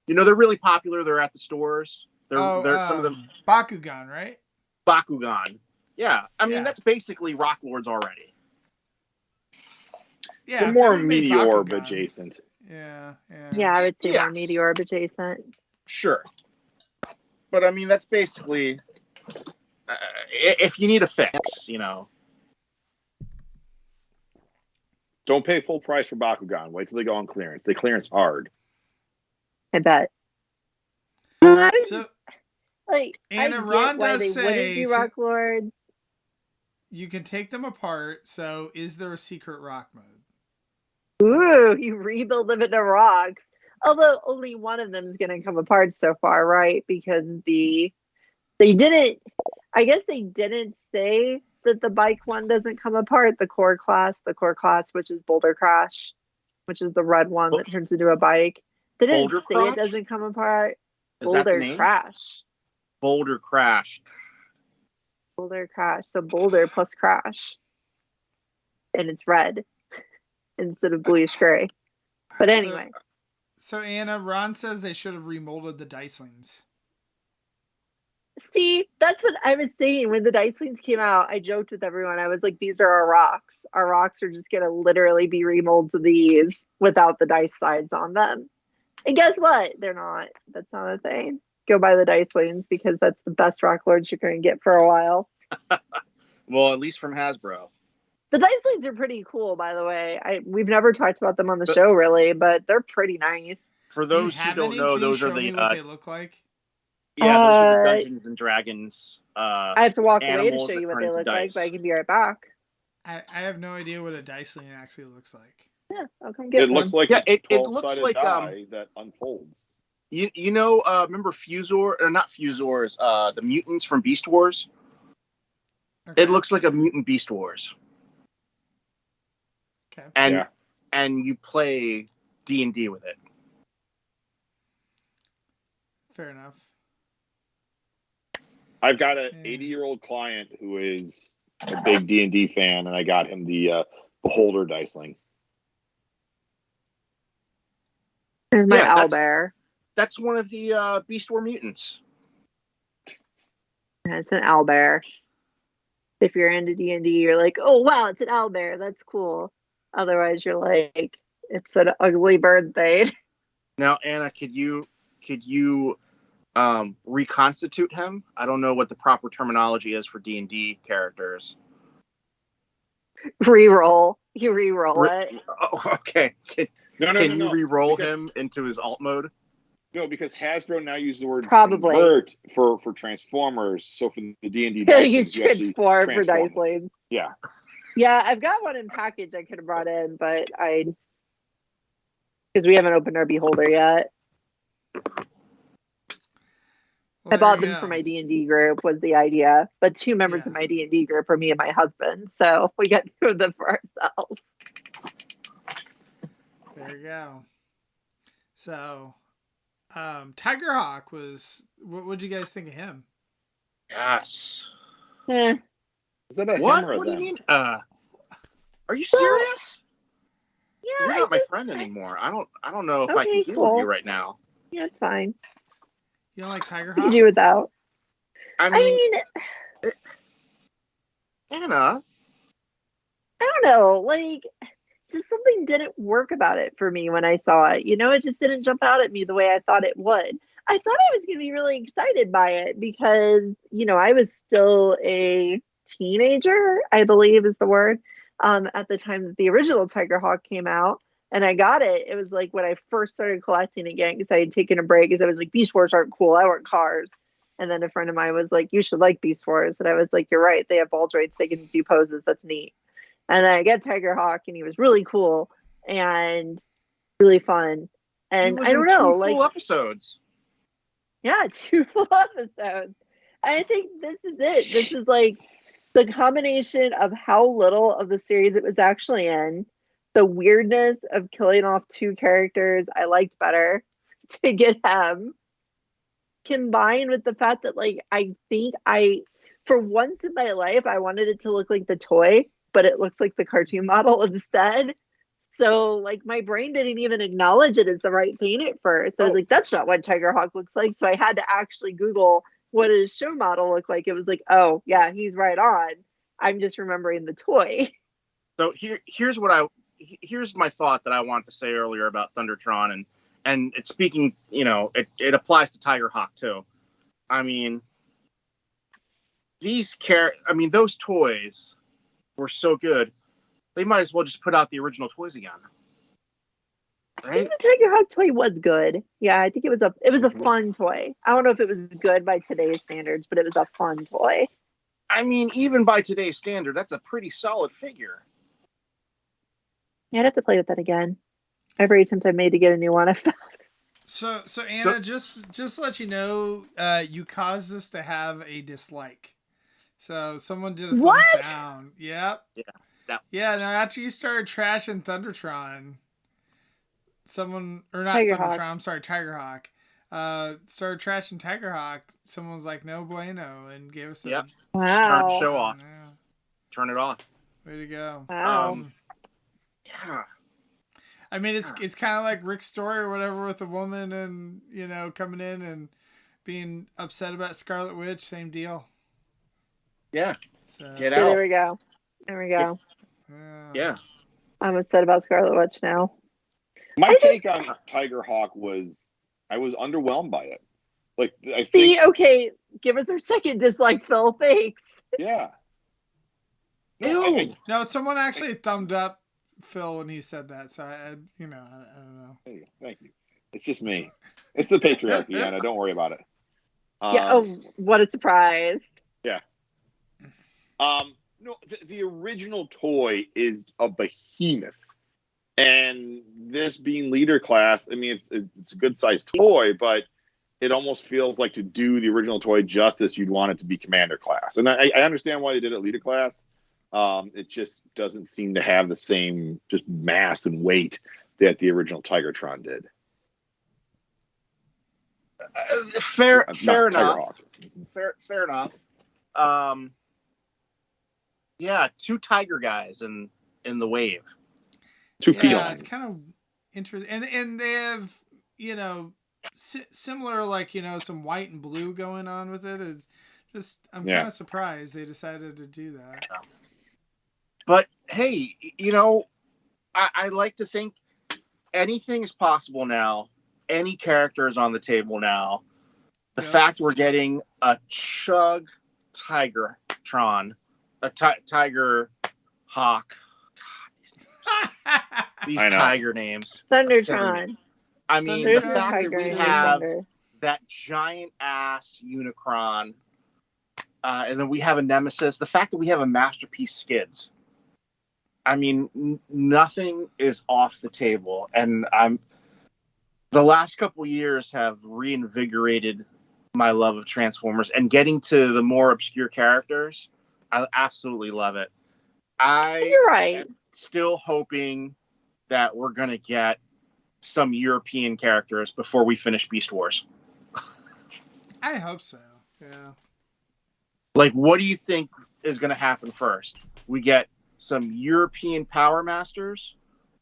they're really popular. They're at the stores. They're some of them. Bakugan, right? Bakugan. Yeah, I mean that's basically rock lords already. Yeah, so more Meteor adjacent. Yeah. Yeah, I would say more Meteor adjacent. Sure, but I mean that's basically if you need a fix, Don't pay full price for Bakugan. Wait till they go on clearance. They clearance hard. I bet. So, Ron does say do rock lords. You can take them apart. So, is there a secret rock mode? Ooh, you rebuild them into rocks. Although only one of them is going to come apart so far, right? Because they didn't say that the bike one doesn't come apart. The core class, which is Boulder Crash, which is the red one that turns into a bike. They didn't Boulder say Crash? It doesn't come apart. Boulder Crash. Boulder Crash. Boulder Crash. So Boulder plus Crash. And it's red instead of bluish gray. But anyway. So Anna, Ron says they should have remolded the Dicelings. See, that's what I was saying. When the Dicelings came out, I joked with everyone. I was like, these are our rocks. Our rocks are just going to literally be remolds of these without the dice sides on them. And guess what? They're not. That's not a thing. Go buy the Dicelings because that's the best rock lords you're going to get for a while. Well, at least from Hasbro. The Dicelings are pretty cool, by the way. We've never talked about them on the show, really, but they're pretty nice. For those who don't know, those are the... what they look like? Yeah, those are the Dungeons and Dragons. I have to walk away to show you what they look like, but I can be right back. I have no idea what a Diceling actually looks like. Yeah, I'll come get one. Looks like it looks like die that unfolds. Remember Fusor, or not Fusors, the mutants from Beast Wars? Okay. It looks like a mutant Beast Wars. Okay. And you play D&D with it. Fair enough. I've got an 80-year-old client who is a big D&D fan, and I got him the Beholder Diceling. There's my owlbear. That's one of the Beast War mutants. Yeah, it's an owlbear. If you're into D&D, you're like, oh, wow, it's an owlbear. That's cool. Otherwise, you're like, it's an ugly bird thing. Now, Anna, could you reconstitute him? I don't know what the proper terminology is for D&D characters. Reroll. You reroll it. Oh, okay. Can you re-roll him into his alt mode? No, because Hasbro now uses the word probably convert for Transformers. So for the D&D, he's transform for Dicelings. Yeah. Yeah, I've got one in package I could have brought in, but because we haven't opened our Beholder yet. I bought them for my D&D group was the idea, but 2 members of my D&D group are me and my husband, so we got 2 of them for ourselves. There you go. So, Tigerhawk was. What did you guys think of him? Yes. Eh. Is that a what? him or What do you them? mean? Are you serious? Yeah, you're not my friend anymore. I don't know if I can deal with you right now. Yeah, it's fine. You don't like Tigerhawk? You can do without. I mean, Anna. I don't know. Like, just something didn't work about it for me when I saw it. It just didn't jump out at me the way I thought it would. I thought I was going to be really excited by it because, you know, I was still a teenager, I believe is the word, at the time that the original Tiger Hawk came out. And I got it. It was like when I first started collecting again because I had taken a break because I was like, Beast Wars aren't cool. I want cars. And then a friend of mine was like, you should like Beast Wars. And I was like, you're right. They have ball joints. They can do poses. That's neat. And then I get Tiger Hawk and he was really cool and really fun. And I don't know, like full episodes. Yeah, 2 full episodes. I think this is it. This is like the combination of how little of the series it was actually in, the weirdness of killing off 2 characters I liked better to get him, combined with the fact that, like, I think for once in my life, I wanted it to look like the toy, but it looks like the cartoon model instead. So, like, my brain didn't even acknowledge it as the right thing at first. I was like, that's not what Tiger Hawk looks like. So I had to actually Google what does his show model look like. It was like, oh, yeah, he's right on. I'm just remembering the toy. So here's my thought that I wanted to say earlier about Thundertron, and it's speaking, you know, it applies to Tiger Hawk too. I mean, those toys were so good. They might as well just put out the original toys again. Right? I think the Tiger Hawk toy was good. Yeah, I think it was a fun toy. I don't know if it was good by today's standards, but it was a fun toy. I mean, even by today's standard, that's a pretty solid figure. Yeah, I'd have to play with that again. Every attempt I made to get a new one, I found. So Anna, just to let you know, you caused us to have a dislike. So someone did a thumbs down. Yep. Yeah. Now after you started trashing Thundertron, someone Tiger Hawk. I'm sorry, Tiger Hawk. Started trashing Tiger Hawk. Someone was like, "No bueno," and gave us a wow. Turn show off. Yeah. Turn it off. Way to go. Wow. Yeah. I mean, it's kind of like Rick's story or whatever with the woman and, you know, coming in and being upset about Scarlet Witch. Same deal. Yeah. So, Get out. There we go. Yeah. I'm upset about Scarlet Witch now. My take on Tiger Hawk was I was underwhelmed by it. Like, I think, okay, give us our second dislike, Phil. Thanks. Yeah. No, someone actually thumbed up Phil when he said that. So I don't know. Thank you. It's just me. It's the patriarchy, Anna. Don't worry about it. What a surprise. Yeah. No, the original toy is a behemoth. And this being leader class, I mean, it's a good sized toy, but it almost feels like to do the original toy justice, you'd want it to be commander class. And I understand why they did it leader class. It just doesn't seem to have the same just mass and weight that the original Tigertron did. Fair enough. Fair enough. Yeah, 2 tiger guys in the wave. 2 felines. It's kind of interesting, and they have, you know, similar, like, you know, some white and blue going on with it. It's just I'm kind of surprised they decided to do that. But hey, you know, I like to think anything is possible now. Any character is on the table now. The fact we're getting a Chug Tigertron, a Tiger Hawk. God, these tiger names. Thundertron. I mean, the fact that we have that giant ass Unicron, and then we have a Nemesis. The fact that we have a Masterpiece Skids. I mean, nothing is off the table, and the last couple years have reinvigorated my love of Transformers, and getting to the more obscure characters, I absolutely love it. You're right. Am still hoping that we're gonna get some European characters before we finish Beast Wars. I hope so. Yeah. Like, what do you think is gonna happen first? We get some European Power Masters,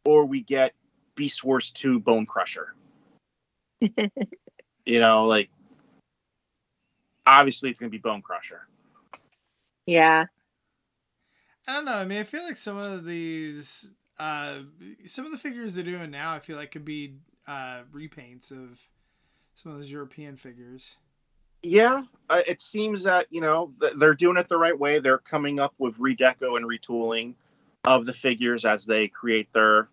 or we get Beast Wars 2 Bone Crusher? You know, like, obviously it's going to be Bone Crusher. Yeah. I don't know. I mean, I feel like some of these, some of the figures they're doing now, I feel like could be repaints of some of those European figures. Yeah, it seems that they're doing it the right way. They're coming up with redeco and retooling of the figures as they create their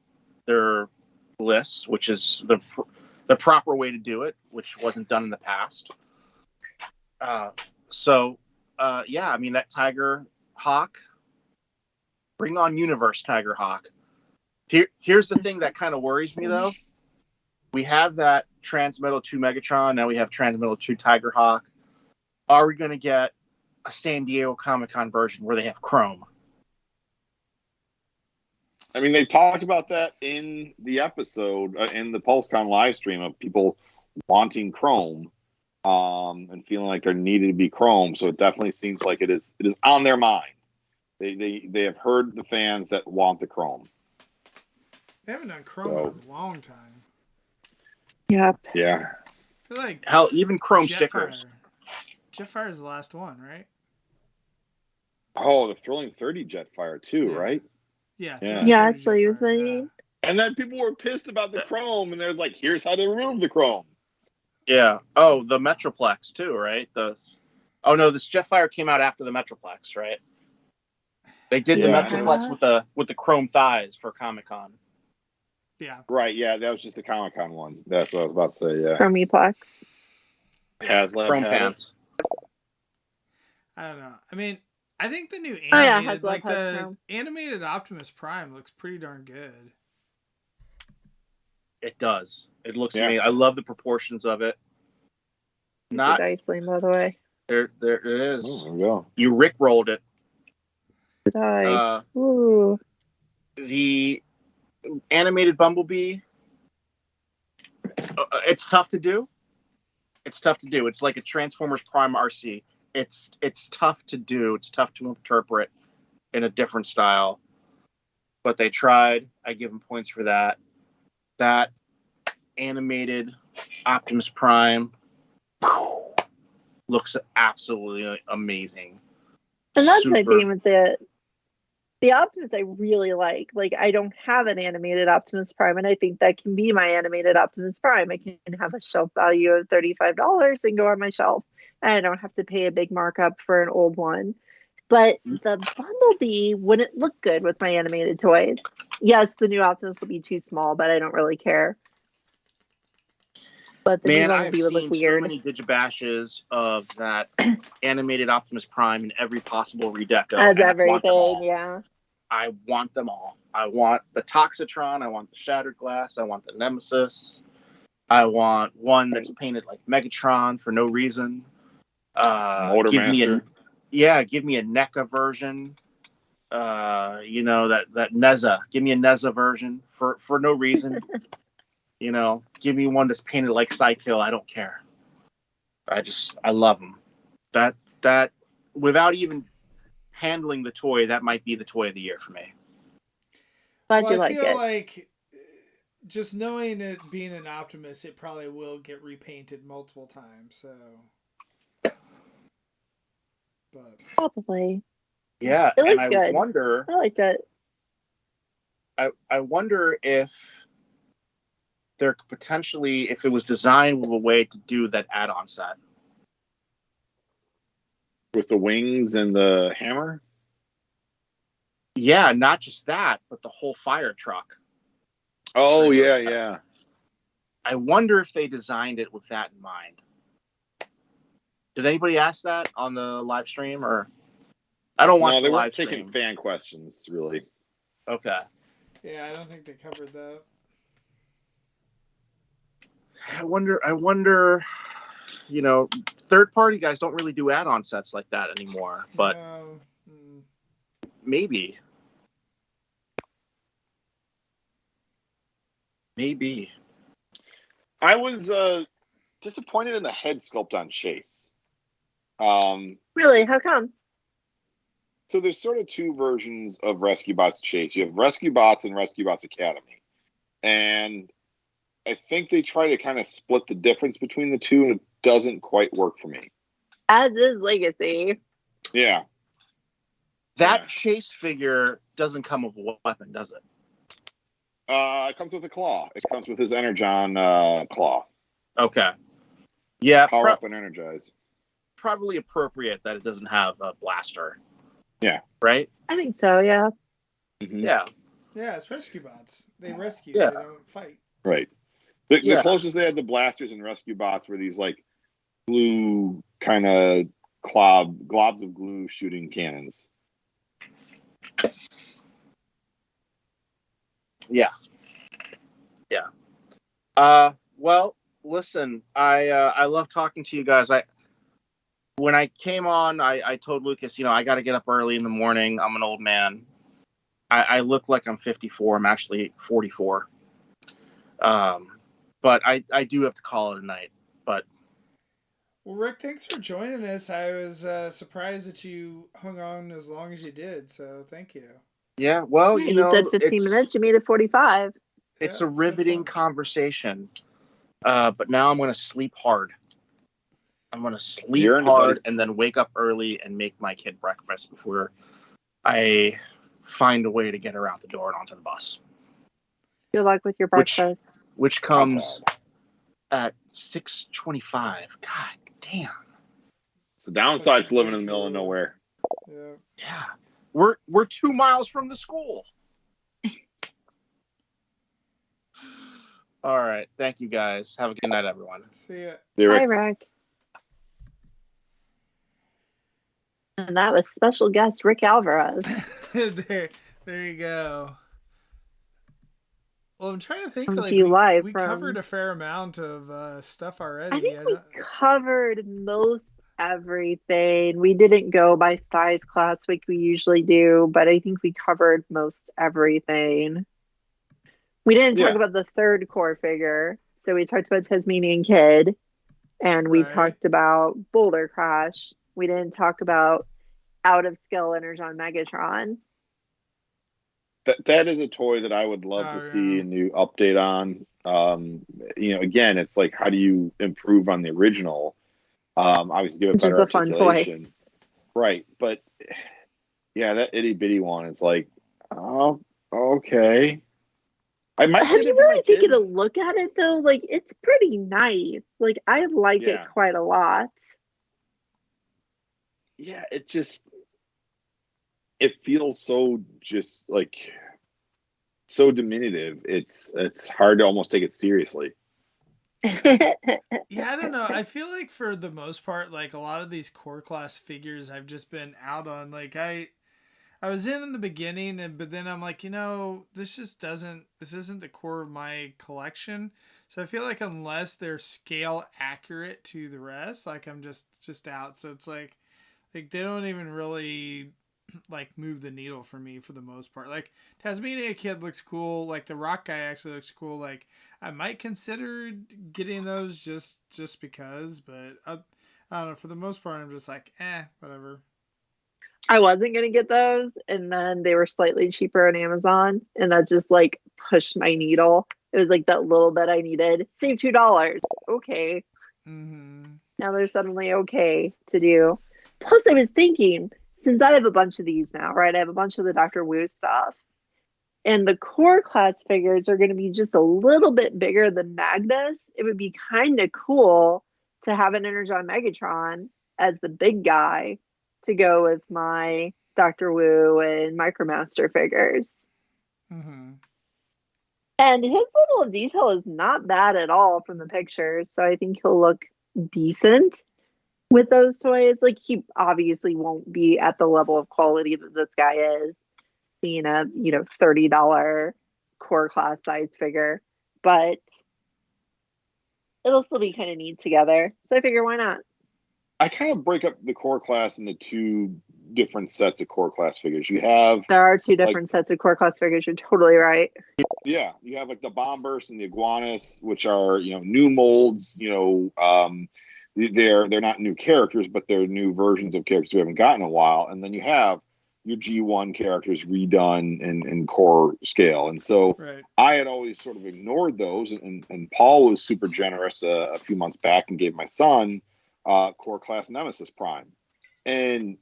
lists, which is the proper way to do it, which wasn't done in the past. Yeah, I mean, that Tiger Hawk, bring on Universe Tiger Hawk. Here's the thing that kind of worries me, though. We have that Transmetal 2 Megatron. Now we have Transmetal 2 Tiger Hawk. Are we going to get a San Diego Comicon version where they have Chrome? I mean, they talked about that in the episode, in the PulseCon live stream, of people wanting Chrome and feeling like there needed to be Chrome. So it definitely seems like it is on their mind. They have heard the fans that want the Chrome. They haven't done Chrome in a long time. Yep. Yeah. I feel like hell, even Chrome stickers. Jetfire is the last one, right? Oh, the Thrilling 30 Jetfire too, right? Yeah. Yeah, so you're saying. And then people were pissed about the Chrome, and there's like, here's how to remove the Chrome. Yeah. Oh, the Metroplex too, right? This Jetfire came out after the Metroplex, right? They did the Metroplex with the chrome thighs for Comic-Con. Yeah. Right. Yeah, that was just the Comic-Con one. That's what I was about to say. Yeah. Chromeplex. HasLab Chrome pants. I don't know. I mean, I think the new animated, the animated Optimus Prime looks pretty darn good. It does. It looks amazing. I love the proportions of it. Not Iceland, by the way. There it is. Oh, there we go. You rickrolled it. Nice. Ooh. The animated Bumblebee. It's tough to do. It's like a Transformers Prime RC. It's tough to do. It's tough to interpret in a different style. But they tried. I give them points for that. That animated Optimus Prime looks absolutely amazing. And that's my thing with the Optimus I really like. Like, I don't have an animated Optimus Prime, and I think that can be my animated Optimus Prime. I can have a shelf value of $35 and go on my shelf, and I don't have to pay a big markup for an old one. But the Bumblebee wouldn't look good with my animated toys. Yes, the new Optimus will be too small, but I don't really care. But the new Bumblebee would look weird. So many digibashes of that animated Optimus Prime in every possible redeco. As everything, yeah. I want them all. I want the Toxitron. I want the Shattered Glass. I want the Nemesis. I want one that's painted like Megatron for no reason. Motormaster. Give me a NECA version. That Neza. Give me a Neza version for no reason. Give me one that's painted like Psykill. I don't care. I love them. That without even handling the toy, that might be the toy of the year for me. I feel like just knowing it being an Optimus, it probably will get repainted multiple times. So, but probably. Yeah, and I wonder. I like that. I wonder if there could potentially, if it was designed with a way to do that add-on set. With the wings and the hammer? Yeah, not just that, but the whole fire truck. Oh, yeah. I wonder if they designed it with that in mind. Did anybody ask that on the live stream? Or I don't watch the live stream. They weren't taking fan questions, really. Okay. Yeah, I don't think they covered that. I wonder, third-party guys don't really do add-on sets like that anymore, but maybe. I was disappointed in the head sculpt on Chase. Really? How come? So there's sort of two versions of Rescue Bots Chase. You have Rescue Bots and Rescue Bots Academy. And I think they try to kind of split the difference between the two, and it doesn't quite work for me. As is Legacy. Yeah. That Chase figure doesn't come with a weapon, does it? It comes with a claw. It comes with his Energon claw. Okay. Yeah, power up and energize. Probably appropriate that it doesn't have a blaster. Yeah. Right? I think so, yeah. Mm-hmm. Yeah. Yeah, it's rescue bots. They rescue. Yeah. They don't fight. Right. The closest they had to blasters and rescue bots were these like glue kind of globs of glue shooting cannons. Yeah. Yeah. Well, listen, I love talking to you guys. When I came on, I told Lucas, I got to get up early in the morning. I'm an old man. I look like I'm 54. I'm actually 44. But I do have to call it a night. But well, Rick, thanks for joining us. I was surprised that you hung on as long as you did. So thank you. Yeah, well, you said 15 minutes. You made it 45. It's a riveting conversation. But now I'm going to sleep hard. I'm going to sleep hard and then wake up early and make my kid breakfast before I find a way to get her out the door and onto the bus. Good luck with your breakfast. Which comes at 6:25. God damn. It's the downside for living in the middle of nowhere. Yeah. We're 2 miles from the school. All right. Thank you, guys. Have a good night, everyone. See ya. Bye, Rick. And that was special guest Rick Alvarez. there you go. Well, I'm trying to think. We covered a fair amount of stuff already. I think we covered most everything. We didn't go by size class like we usually do, but I think we covered most everything. We didn't talk about the third core figure. So we talked about Tasmanian Kid, and we talked about Boulder Crash. We didn't talk about Out of Scale Energon Megatron. That is a toy that I would love to see a new update on. Again, it's like, how do you improve on the original? Obviously, give it better articulation. Toy. Right. But yeah, that itty bitty one is like, oh, okay. Have you really taken a look at it though? Like, it's pretty nice. Like, I like it quite a lot. Yeah, it feels so just like so diminutive. It's hard to almost take it seriously. Yeah, I don't know. I feel like for the most part, like a lot of these core class figures I've just been out on. Like I was in the beginning, but then I'm like, this isn't the core of my collection. So I feel like unless they're scale accurate to the rest, like I'm just out. So it's like they don't even really like move the needle for me for the most part. Like Tasmania Kid looks cool. Like the Rock Guy actually looks cool. Like I might consider getting those just because, but I don't know. For the most part, I'm just like, whatever. I wasn't going to get those, and then they were slightly cheaper on Amazon, and that just like pushed my needle. It was like that little bit I needed. Save $2. Okay. Mm-hmm. Now they're suddenly okay to do. Plus, I was thinking, since I have a bunch of these now, right? I have a bunch of the Dr. Wu stuff. And the core class figures are going to be just a little bit bigger than Magnus. It would be kind of cool to have an Energon Megatron as the big guy to go with my Dr. Wu and Micromaster figures. Mm-hmm. And his level of detail is not bad at all from the pictures. So I think he'll look decent with those toys. Like, he obviously won't be at the level of quality that this guy is, being a $30 core class size figure, but it'll still be kind of neat together. So I figure, why not? I kind of break up the core class into two different sets of core class figures. There are two different sets of core class figures. You're totally right. Yeah, you have like the Bomb Burst and the Iguanus, which are new molds. They're not new characters, but they're new versions of characters we haven't gotten in a while. And then you have your G1 characters redone in core scale. And so I had always sort of ignored those. And Paul was super generous a few months back and gave my son core class Nemesis Prime. And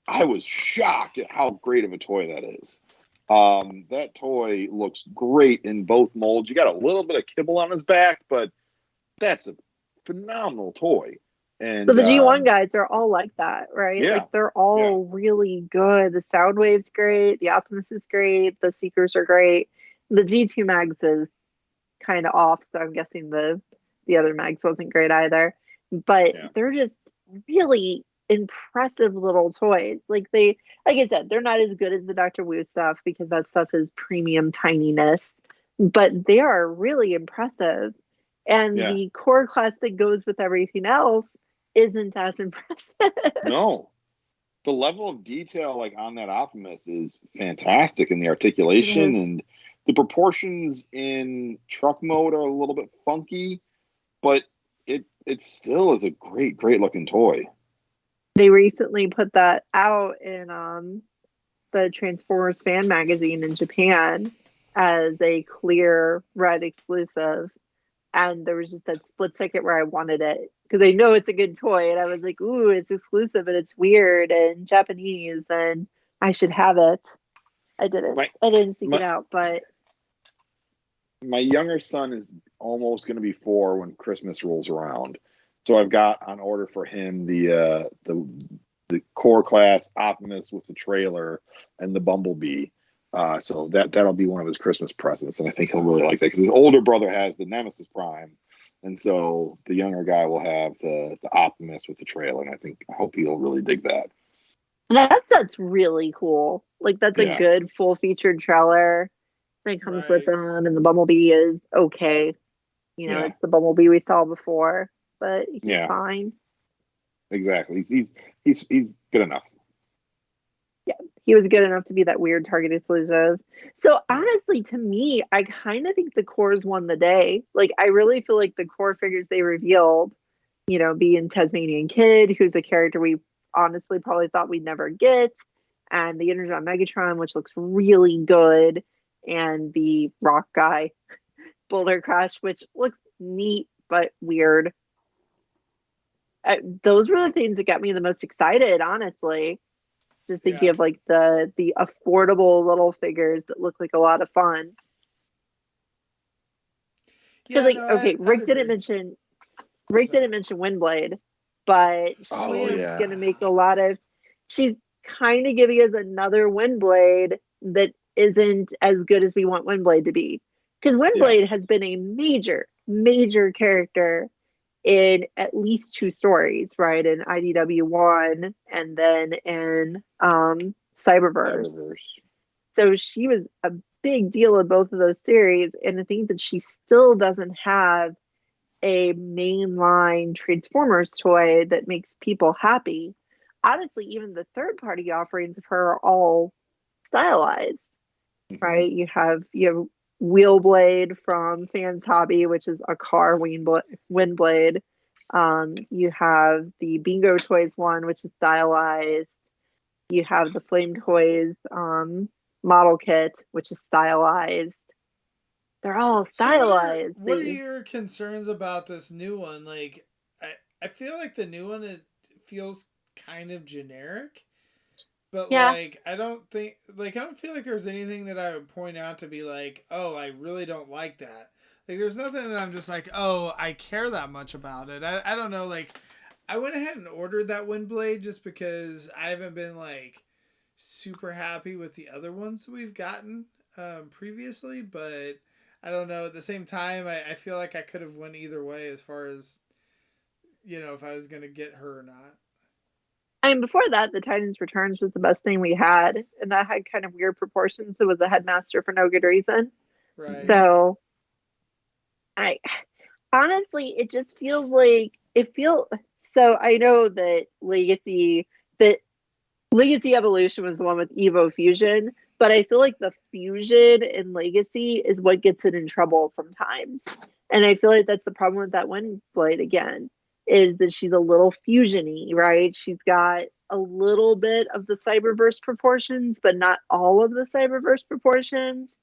I was shocked at how great of a toy that is. That toy looks great in both molds. You got a little bit of kibble on his back, but that's a phenomenal toy. And so the G1 guides are all like that, right? Yeah. Like they're all really good. The Soundwave's great. The Optimus is great. The Seekers are great. The G2 Mags is kind of off, so I'm guessing the other Mags wasn't great either. But they're just really impressive little toys. Like I said, they're not as good as the Dr. Wu stuff because that stuff is premium tininess, but they are really impressive. And the core class that goes with everything else isn't as impressive. No. The level of detail like on that Optimus is fantastic, and the articulation and the proportions in truck mode are a little bit funky, but it still is a great looking toy. They recently put that out in the Transformers fan magazine in Japan as a clear red exclusive. And there was just that split second where I wanted it because I know it's a good toy. And I was like, ooh, it's exclusive and it's weird and Japanese and I should have it. I didn't. I didn't seek it out, but my younger son is almost going to be 4 when Christmas rolls around. So I've got on order for him the core class Optimus with the trailer and the Bumblebee. So that'll be one of his Christmas presents, and I think he'll really like that because his older brother has the Nemesis Prime, and so the younger guy will have the Optimus with the trailer, and I hope he'll really dig that. That's really cool. Like that's a good full featured trailer that comes with them, and the Bumblebee is okay. You know, it's the Bumblebee we saw before, but he's fine. Exactly, he's good enough. Yeah, he was good enough to be that weird Target exclusive. So honestly, to me, I kind of think the cores won the day. Like, I really feel like the core figures they revealed, you know, being Tasmanian Kid, who's a character we honestly probably thought we'd never get, and the Energon Megatron, which looks really good, and the rock guy, Boulder Crash, which looks neat but weird. Those were the things that got me the most excited, honestly. Just thinking of like the affordable little figures that look like a lot of fun. Yeah, like Rick didn't mention Windblade, but she's gonna make a lot of. She's kind of giving us another Windblade that isn't as good as we want Windblade to be, because Windblade has been a major character in at least 2 stories, right? In IDW 1 and then in Cyberverse. So she was a big deal in both of those series, and I think that she still doesn't have a mainline Transformers toy that makes people happy. Honestly, even the third-party offerings of her are all stylized, right? You have Wheelblade from Fans Hobby, which is a car Windblade. You have the Bingo Toys one, which is stylized. You have the Flame Toys model kit, which is stylized. They're all stylized. So what are your concerns about this new one? Like, I feel like the new one, it feels kind of generic. But like, I don't feel like there's anything that I would point out to be like, oh, I really don't like that. Like, there's nothing that I'm just like, oh, I care that much about it. I don't know. Like, I went ahead and ordered that Windblade just because I haven't been like super happy with the other ones that we've gotten previously. But I don't know. At the same time, I feel like I could have went either way as far as, you know, if I was going to get her or not. I mean, before that, the Titans Returns was the best thing we had, and that had kind of weird proportions. It was a headmaster for no good reason. Right. So, honestly, it just feels like so I know that Legacy Evolution was the one with Evo Fusion, but I feel like the Fusion in Legacy is what gets it in trouble sometimes. And I feel like that's the problem with that Windblade again, is that she's a little fusiony, right? She's got a little bit of the Cyberverse proportions, but not all of the Cyberverse proportions.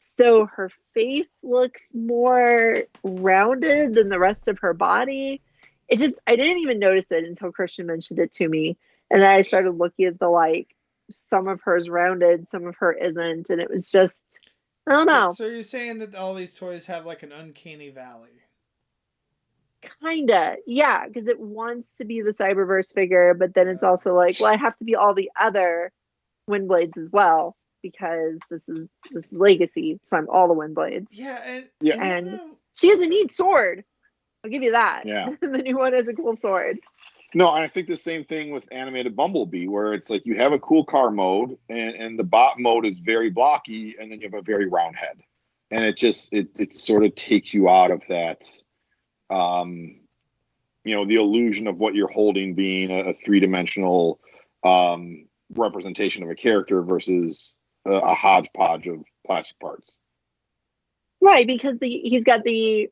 So her face looks more rounded than the rest of her body. I didn't even notice it until Christian mentioned it to me. And then I started looking at some of her's rounded, some of her isn't. And it was just, I don't know. So you're saying that all these toys have like an uncanny valley? Kinda, yeah, because it wants to be the Cyberverse figure, but then it's also like, well, I have to be all the other Windblades as well because this is Legacy, so I'm all the Windblades. Yeah, and she has a neat sword. I'll give you that. Yeah. The new one has a cool sword. No, and I think the same thing with animated Bumblebee, where it's like you have a cool car mode, and the bot mode is very blocky, and then you have a very round head, and it sort of takes you out of that, the illusion of what you're holding being a three-dimensional representation of a character versus a hodgepodge of plastic parts. Right, because he's got the.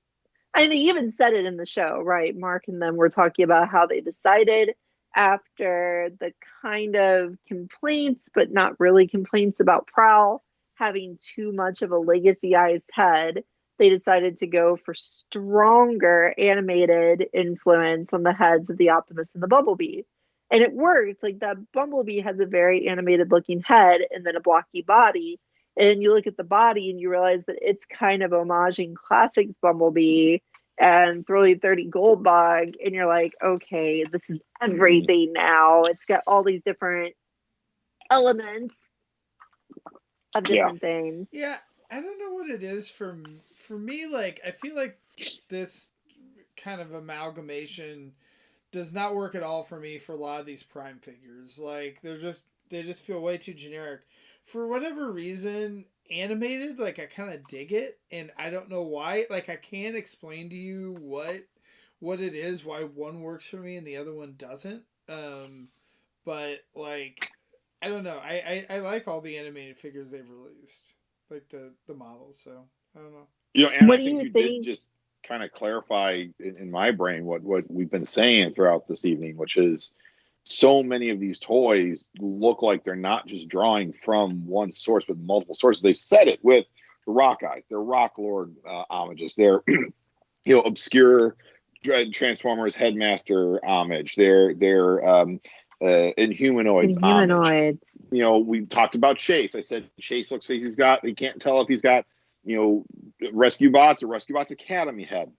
I mean, they even said it in the show, right? Mark and them were talking about how they decided after the kind of complaints, but not really complaints about Prowl having too much of a legacy-ized head, they decided to go for stronger animated influence on the heads of the Optimus and the Bumblebee. And it worked. Like, that Bumblebee has a very animated-looking head and then a blocky body. And you look at the body and you realize that it's kind of homaging Classics Bumblebee and Thrilly 30 Goldbug. And you're like, okay, this is everything now. It's got all these different elements of different things. Yeah, I don't know what it is for me. Like, I feel like this kind of amalgamation does not work at all for me for a lot of these Prime figures. Like, they just feel way too generic. For whatever reason, animated, like, I kind of dig it, and I don't know why. Like, I can't explain to you what it is, why one works for me and the other one doesn't. But, like, I don't know. I like all the animated figures they've released, like the models. So I don't know. And I think you did just kind of clarify in my brain what we've been saying throughout this evening, which is, so many of these toys look like they're not just drawing from one source, but multiple sources. They've said it with the Rock Eyes, their Rock Lord homages, their obscure Transformers Headmaster homage, their Inhumanoids homage. We talked about Chase. I said Chase looks like he can't tell if he's got Rescue Bots or Rescue Bots Academy head.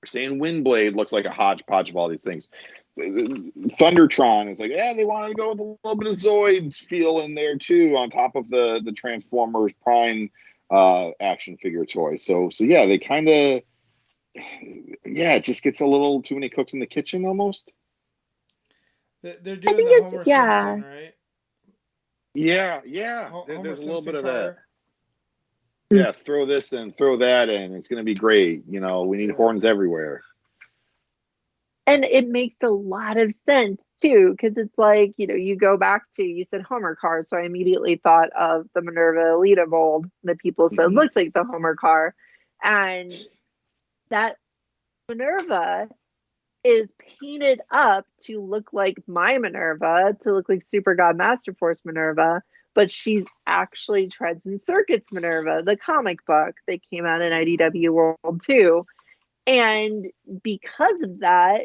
We're saying Windblade looks like a hodgepodge of all these things. Thundertron is like, they wanted to go with a little bit of Zoids feel in there too, on top of the Transformers Prime action figure toy. So yeah, they kind of, it just gets a little too many cooks in the kitchen almost. They're doing the Homer Simpson, right? Yeah. There's a little bit of that. Yeah, throw this in, throw that in. It's going to be great. We need horns everywhere. And it makes a lot of sense, too, because it's like, you go back to, you said Homer car, so I immediately thought of the Minerva Elita mold that people said looks like the Homer car. And that Minerva is painted up to look like my Minerva, to look like Super God Master Force Minerva, but she's actually Treads and Circuits Minerva, the comic book that came out in IDW World 2. And because of that,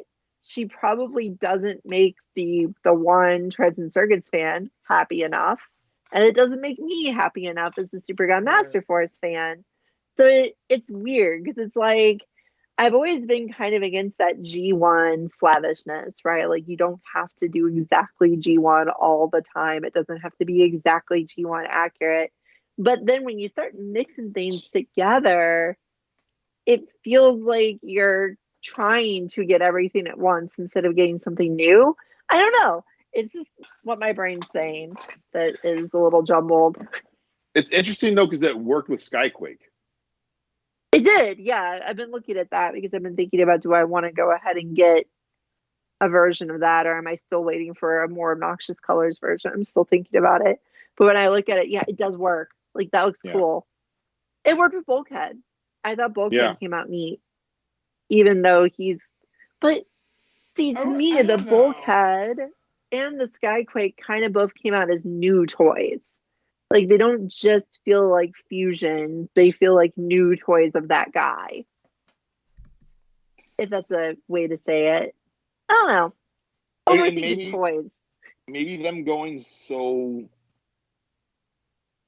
she probably doesn't make the one Treads and Circuits fan happy enough. And it doesn't make me happy enough as the Super God Master Force fan. So it's weird because it's like, I've always been kind of against that G1 slavishness, right? Like, you don't have to do exactly G1 all the time. It doesn't have to be exactly G1 accurate. But then when you start mixing things together, it feels like you're trying to get everything at once instead of getting something new. I don't know. It's just what my brain's saying that is a little jumbled. It's interesting, though, because that worked with Skyquake. It did, yeah. I've been looking at that because I've been thinking about, do I want to go ahead and get a version of that, or am I still waiting for a more obnoxious colors version? I'm still thinking about it. But when I look at it, yeah, it does work. Like, that looks cool. It worked with Bulkhead. I thought Bulkhead came out neat, even though but see, to me, the Bulkhead and the Skyquake kind of both came out as new toys. Like, they don't just feel like fusion. They feel like new toys of that guy. If that's a way to say it. I don't know. Overthinking toys. Maybe them going so,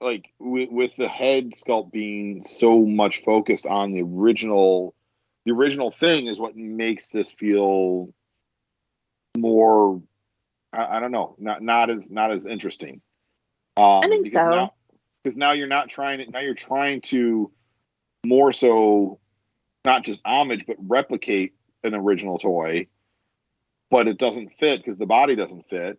like, with the head sculpt being so much focused on the original the original thing is what makes this feel more. I don't know, not as interesting. I think so. Because now you're not trying to. Now you're trying to more so not just homage but replicate an original toy, but it doesn't fit because the body doesn't fit.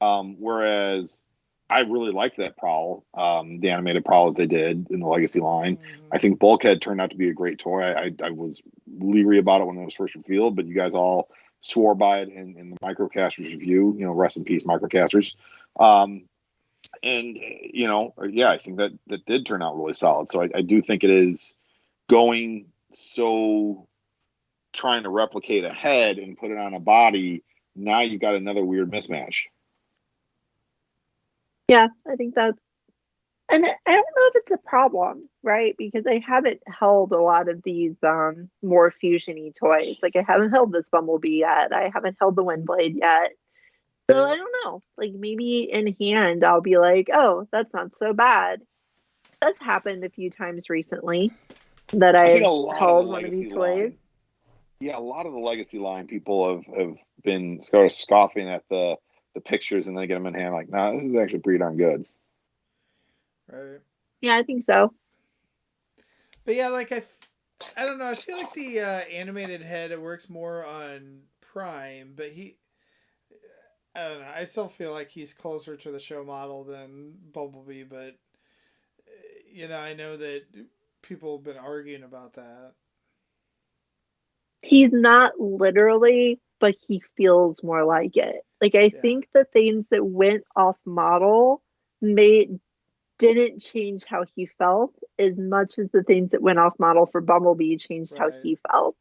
Whereas I really liked that Prowl, the animated Prowl that they did in the Legacy line. Mm-hmm. I think Bulkhead turned out to be a great toy. I was leery about it when it was first revealed, but you guys all swore by it in the Microcasters review. You know, rest in peace, Microcasters. And I think that did turn out really solid. So I do think it is going so trying to replicate a head and put it on a body. Now you've got another weird mismatch. Yeah, I think that's, and I don't know if it's a problem, right? Because I haven't held a lot of these more fusion-y toys. Like I haven't held this Bumblebee yet. I haven't held the Windblade yet. So I don't know. Like maybe in hand I'll be like, oh, that's not so bad. That's happened a few times recently that I've held one of these toys. Yeah, a lot of the Legacy line people have been sort of scoffing at the pictures and then get them in hand like, nah, this is actually pretty darn good. Right. Yeah, I think so. But yeah, like I don't know. I feel like the animated head, it works more on Prime, but I don't know. I still feel like he's closer to the show model than Bumblebee, but I know that people have been arguing about that. He's not literally, but he feels more like it. Like I think the things that went off model didn't change how he felt as much as the things that went off model for Bumblebee changed how he felt.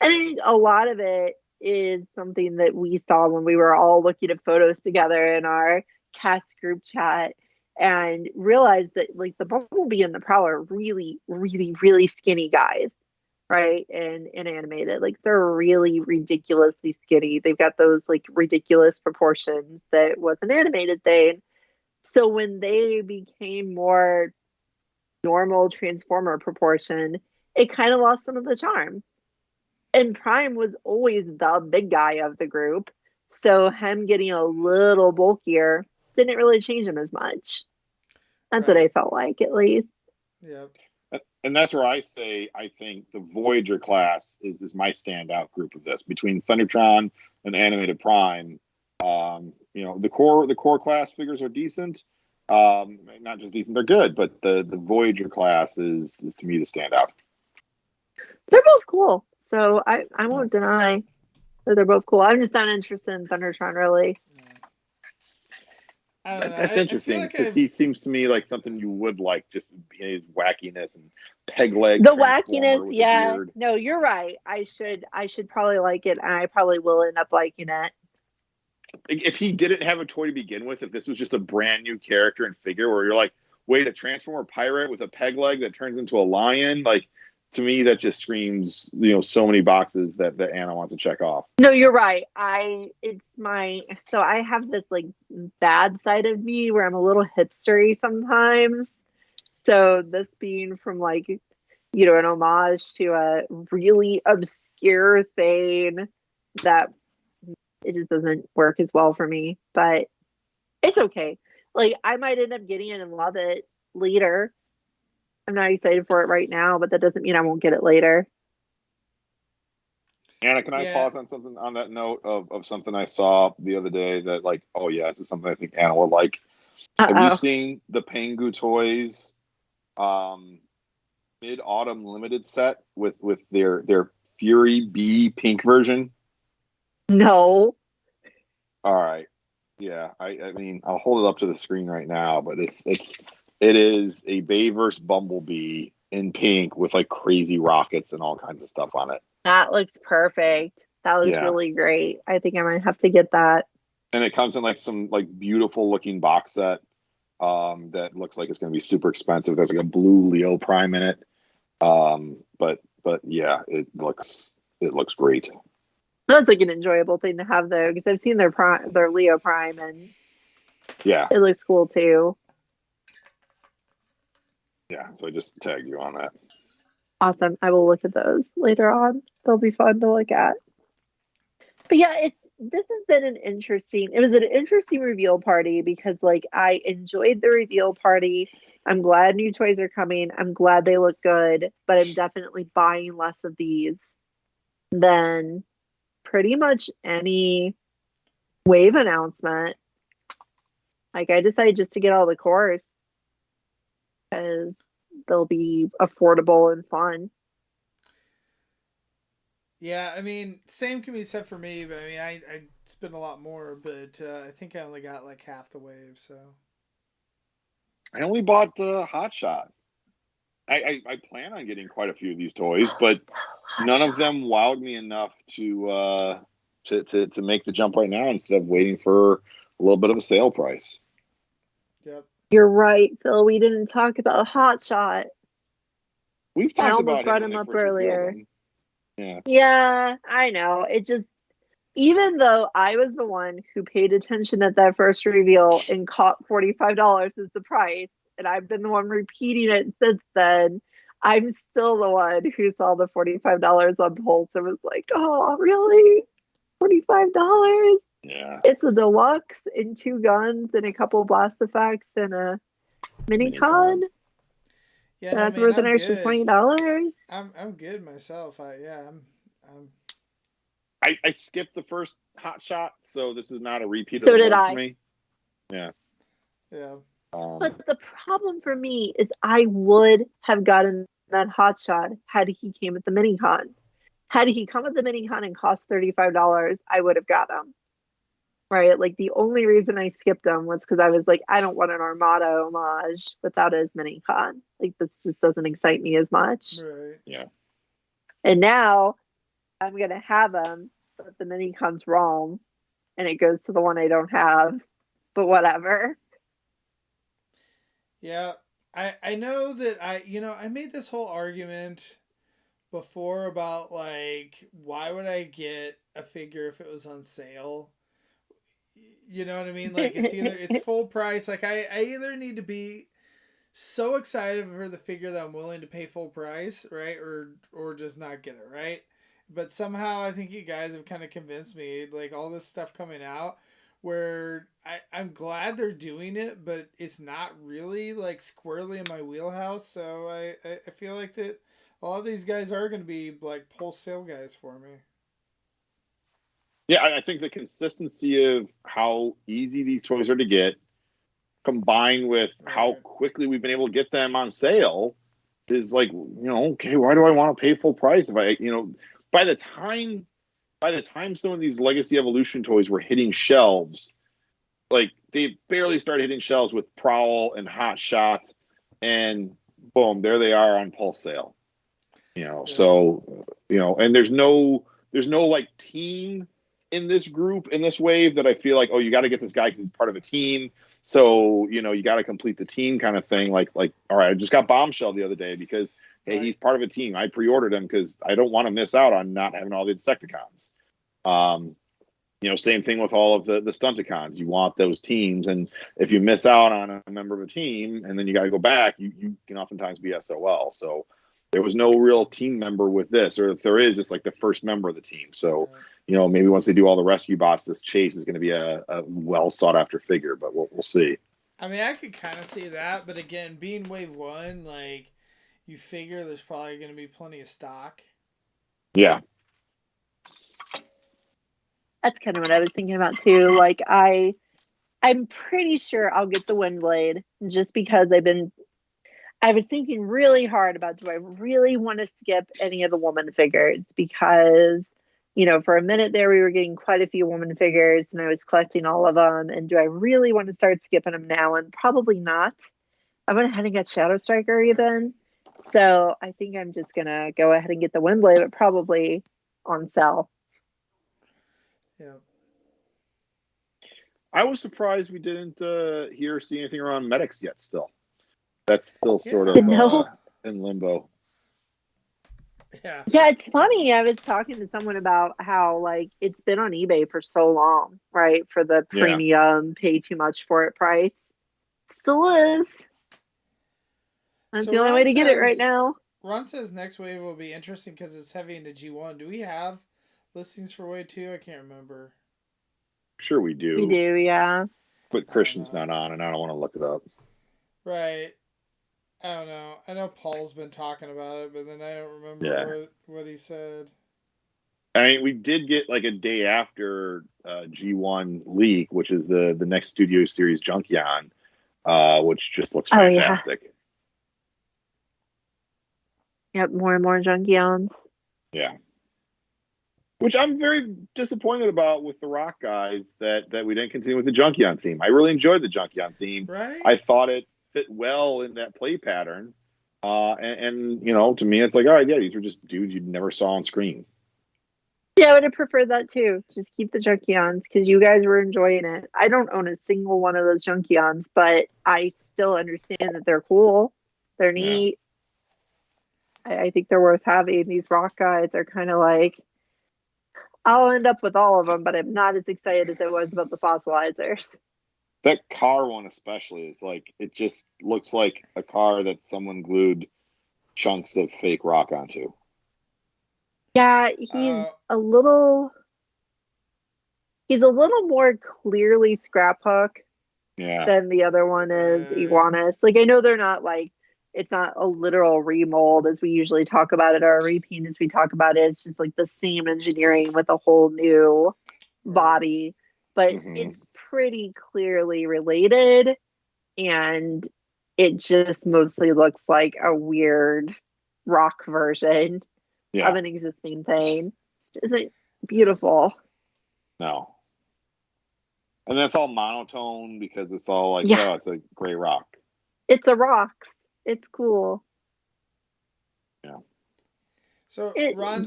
And I think a lot of it is something that we saw when we were all looking at photos together in our cast group chat and realized that like the Bumblebee and the Prowler are really, really, really skinny guys, right? And animated, like they're really ridiculously skinny. They've got those like ridiculous proportions that was an animated thing. So when they became more normal Transformer proportion, it kind of lost some of the charm. And Prime was always the big guy of the group. So him getting a little bulkier didn't really change him as much. That's what I felt like, at least. Yeah. And that's where I say I think the Voyager class is my standout group of this. Between Thundertron and Animated Prime, the core class figures are decent. Not just decent, they're good, but the Voyager class is to me the standout. They're both cool. So I won't deny that they're both cool. I'm just not interested in Thundertron, really. That's interesting because he seems to me like something you would like, just his wackiness and peg leg. The wackiness, yeah. No, you're right. I should probably like it, and I probably will end up liking it. If he didn't have a toy to begin with, if this was just a brand new character and figure where you're like, wait, a Transformer pirate with a peg leg that turns into a lion, like to me that just screams, so many boxes that Anna wants to check off. No, you're right. So I have this like bad side of me where I'm a little hipstery sometimes. So this being from like, an homage to a really obscure thing that it just doesn't work as well for me, but it's okay. Like I might end up getting it and love it later. I'm not excited for it right now, but that doesn't mean I won't get it later. Anna, can I pause on something on that note of something I saw the other day that like, oh yeah, this is something I think Anna would like. Have you seen the Pengu Toys mid-autumn limited set with their Fury B pink version? No. All right. Yeah, I mean, I'll hold it up to the screen right now, but it is a Bayverse Bumblebee in pink with like crazy rockets and all kinds of stuff on it. That looks perfect. That looks really great. I think I might have to get that. And it comes in like some like beautiful looking box set that looks like it's going to be super expensive. There's like a blue Leo Prime in it. But yeah, it looks great. That's like an enjoyable thing to have though, because I've seen their Leo Prime and it looks cool too. Yeah, so I just tagged you on that. Awesome. I will look at those later on. They'll be fun to look at. But yeah, this has been it was an interesting reveal party because like I enjoyed the reveal party. I'm glad new toys are coming. I'm glad they look good, but I'm definitely buying less of these than pretty much any wave announcement. Like I decided just to get all the cores because they'll be affordable and fun. Yeah, I mean, same can be said for me, but I mean, I spent a lot more, but I think I only got like half the wave, so. I only bought Hot Shot. I plan on getting quite a few of these toys, but none of them wowed me enough to make the jump right now instead of waiting for a little bit of a sale price. Yep. You're right, Phil. We didn't talk about Hot Shot. We've talked about brought him up earlier. Yeah. Yeah, I know. It just, even though I was the one who paid attention at that first reveal and caught $45 as the price, and I've been the one repeating it since then, I'm still the one who saw the $45 on Pulse and was like, oh, really? $45? Yeah. It's a deluxe and 2 guns and a couple blast effects and a mini-con. Yeah, that's worth an extra $20. I'm good myself. I skipped the first Hot Shot, so this is not a repeat of so the did I. For me. Yeah. Yeah. But the problem for me is I would have gotten that Hot Shot had he came at the mini-con. Had he come at the mini-con and cost $35, I would have got him. Right? Like the only reason I skipped him was because I was like, I don't want an Armada homage without his mini-con. Like this just doesn't excite me as much. Right. Yeah. And now I'm gonna have him, but the mini-con's wrong, and it goes to the one I don't have. But whatever. Yeah, I know that I made this whole argument before about like why would I get a figure if it was on sale? You know what I mean? Like it's full price. Like I either need to be so excited for the figure that I'm willing to pay full price, right? Or just not get it, right? But somehow I think you guys have kind of convinced me, like all this stuff coming out where I'm glad they're doing it, but it's not really like squarely in my wheelhouse. So I feel like that a lot of these guys are going to be like Pulse sale guys for me. Yeah, I think the consistency of how easy these toys are to get, combined with how quickly we've been able to get them on sale, is like, okay, why do I want to pay full price if I, by the time some of these Legacy Evolution toys were hitting shelves, like they barely started hitting shelves with Prowl and Hot Shot, and boom, there they are on Pulse sale. So and there's no like team in this group, in this wave, that I feel like, oh, you got to get this guy because he's part of a team. So, you got to complete the team kind of thing. Like, all right, I just got Bombshell the other day because, hey, he's part of a team. I pre-ordered him because I don't want to miss out on not having all the Insecticons. Same thing with all of the Stunticons. You want those teams. And if you miss out on a member of a team and then you got to go back, you can oftentimes be SOL. So there was no real team member with this, or if there is, it's like the first member of the team. So, maybe once they do all the rescue bots, this Chase is going to be a well sought after figure, but we'll see. I mean, I could kind of see that, but again, being wave 1, like you figure there's probably going to be plenty of stock. Yeah. That's kind of what I was thinking about too. Like I'm pretty sure I'll get the Windblade just because I was thinking really hard about, do I really want to skip any of the woman figures? Because, for a minute there, we were getting quite a few woman figures and I was collecting all of them. And do I really want to start skipping them now? And probably not. I went ahead and got Shadow Striker even. So I think I'm just going to go ahead and get the Windblade, but probably on sale. Yeah. I was surprised we didn't see anything around medics yet still. That's still sort of in limbo. Yeah. Yeah, it's funny. I was talking to someone about how like it's been on eBay for so long, right? For the premium, pay too much for it price. Still is. That's the only way to get it right now. Ron says next wave will be interesting because it's heavy into G1. Do we have listings for wave 2? I can't remember. Sure we do. We do, yeah. But Christian's not on, and I don't want to look it up. Right. I don't know. I know Paul's been talking about it, but then I don't remember what he said. I mean, we did get like a day after G1 leak, which is the next Studio Series Junkion, which just looks fantastic. Yep, more and more Junkions. Yeah. Which I'm very disappointed about with the Rock guys that we didn't continue with the Junkion theme. I really enjoyed the Junkion theme. Right. I thought it fit well in that play pattern. And you know, to me, it's like, all right, yeah, these were just dudes you never saw on screen. Yeah, I would have preferred that too. Just keep the Junkions because you guys were enjoying it. I don't own a single one of those Junkions, but I still understand that they're cool. They're neat. I think they're worth having. These Rock guys are kind of like, I'll end up with all of them, but I'm not as excited as I was about the fossilizers. That car one especially is like, it just looks like a car that someone glued chunks of fake rock onto. Yeah, he's a little more clearly scrap hook than the other one is Iguanas. Like, I know they're not like, it's not a literal remold as we usually talk about it, or a repaint as we talk about it. It's just like the same engineering with a whole new body, but it's pretty clearly related, and it just mostly looks like a weird rock version of an existing thing. Isn't beautiful? No. And that's all monotone because it's all like, oh, it's a gray rock. It's a rocks. It's cool. Yeah. So Ron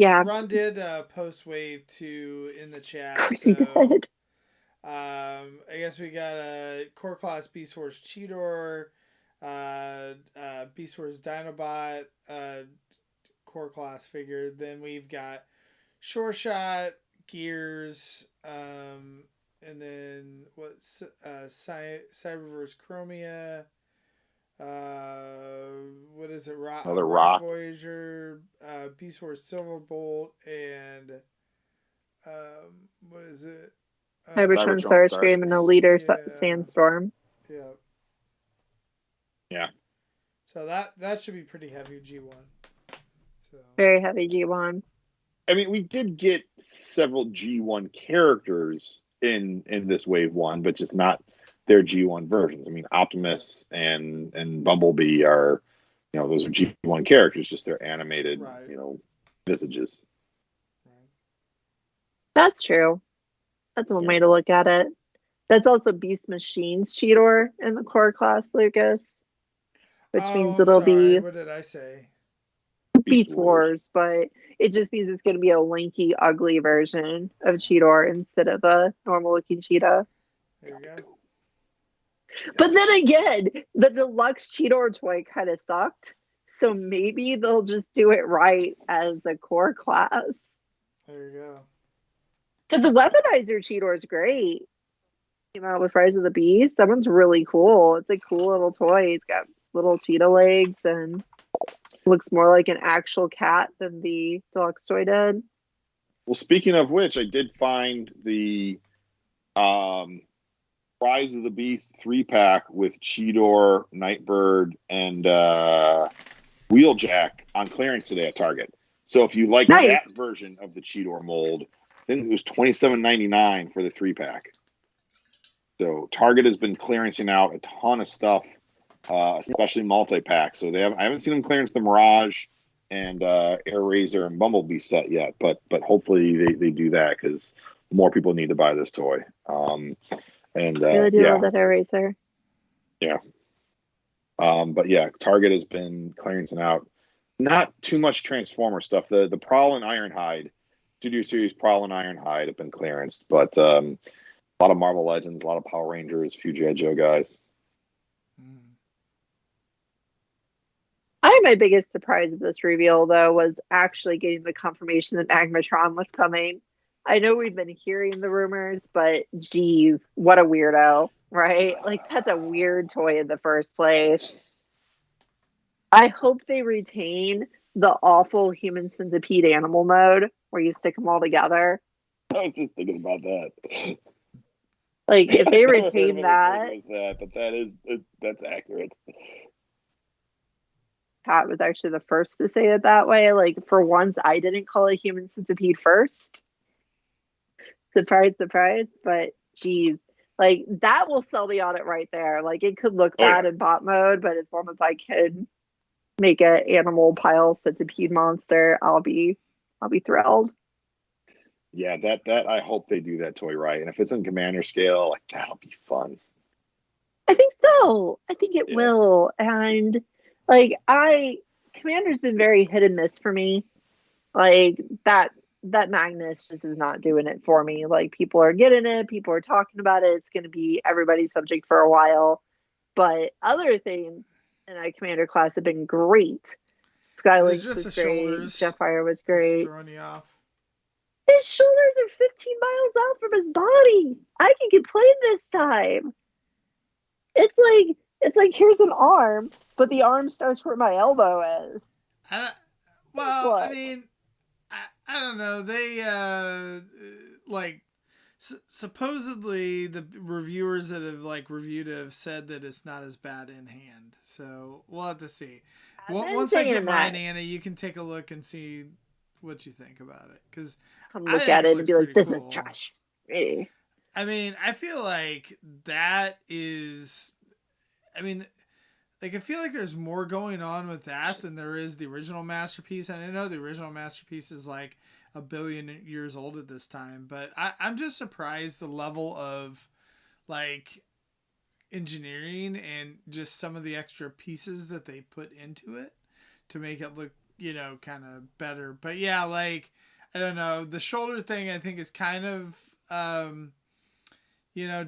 did post wave 2 in the chat. He did. I guess we got a core class Beast Wars Cheetor, Beast Wars Dinobot, core class figure. Then we've got Sure Shot, Gears, and then what's Cyberverse Chromia. What is it? Another Rock Voyager, Beast Wars Silverbolt, and what is it? Cybertron Starscream and a leader Sandstorm. Yeah. Yeah. So that should be pretty heavy G1. So. Very heavy G1. I mean, we did get several G1 characters in this wave 1, but just not their G1 versions. I mean, Optimus and Bumblebee are, you know, those are G1 characters, just their animated, you know, visages. That's true. That's one way to look at it. That's also Beast Machine's Cheetor in the core class, Lucas. Which means it'll be... What did I say? Beast Wars, but it just means it's going to be a lanky, ugly version of Cheetor instead of a normal-looking cheetah. There you go. But then again, the deluxe Cheetor toy kind of sucked, so maybe they'll just do it right as a core class. There you go. Because the weaponizer Cheetor is great. Came out with Rise of the Beast. That one's really cool. It's a cool little toy. It's got little cheetah legs and looks more like an actual cat than the deluxe toy did. Well, speaking of which, I did find the Rise of the Beast 3-pack with Cheetor, Nightbird, and Wheeljack on clearance today at Target. So if you like that version of the Cheetor mold, I think it was $27.99 for the 3-pack. So Target has been clearancing out a ton of stuff, especially multi-packs. So I haven't seen them clearance the Mirage and Air Razor and Bumblebee set yet, but hopefully they do that because more people need to buy this toy. And really do love that Air Razor. Yeah. But yeah, Target has been clearancing out not too much Transformer stuff. The Prowl and Ironhide, Studio Series Prowl and Ironhide have been clearanced, but a lot of Marvel Legends, a lot of Power Rangers, a few G.I. Joe guys. I think my biggest surprise of this reveal, though, was actually getting the confirmation that Magmatron was coming. I know we've been hearing the rumors, but geez, what a weirdo, right? Like, that's a weird toy in the first place. I hope they retain the awful human centipede animal mode where you stick them all together. I was just thinking about that. Like if they retain that, but that's accurate. Pat was actually the first to say it that way. Like for once, I didn't call a human centipede first. Surprise, surprise. But geez, like that will sell me on it right there. Like it could look bad in bot mode, but as long as I can make an animal pile centipede monster, I'll be thrilled. Yeah, that I hope they do that toy right. And if it's in commander scale, like that'll be fun. I think so. I think it will. And like commander's been very hit and miss for me. Like that Magnus just is not doing it for me. Like people are getting it, people are talking about it. It's gonna be everybody's subject for a while. But other things in that commander class have been great. Skylynx was great. Shoulders Jetfire was great. Throwing you off. His shoulders are 15 miles out from his body. I can complain this time. It's like here's an arm, but the arm starts where my elbow is. I mean, I don't know. They supposedly the reviewers that have reviewed it have said that it's not as bad in hand. So we'll have to see. Once I get mine, Anna, you can take a look and see what you think about it. Because come look at it and be like, "This is trash." I mean, I feel like that is. I mean, I feel like there's more going on with that than there is the original masterpiece. And I know the original masterpiece is like 1 billion years old at this time, but I'm just surprised the level of engineering and just some of the extra pieces that they put into it to make it look, kind of better. But yeah, I don't know, the shoulder thing I think is kind of,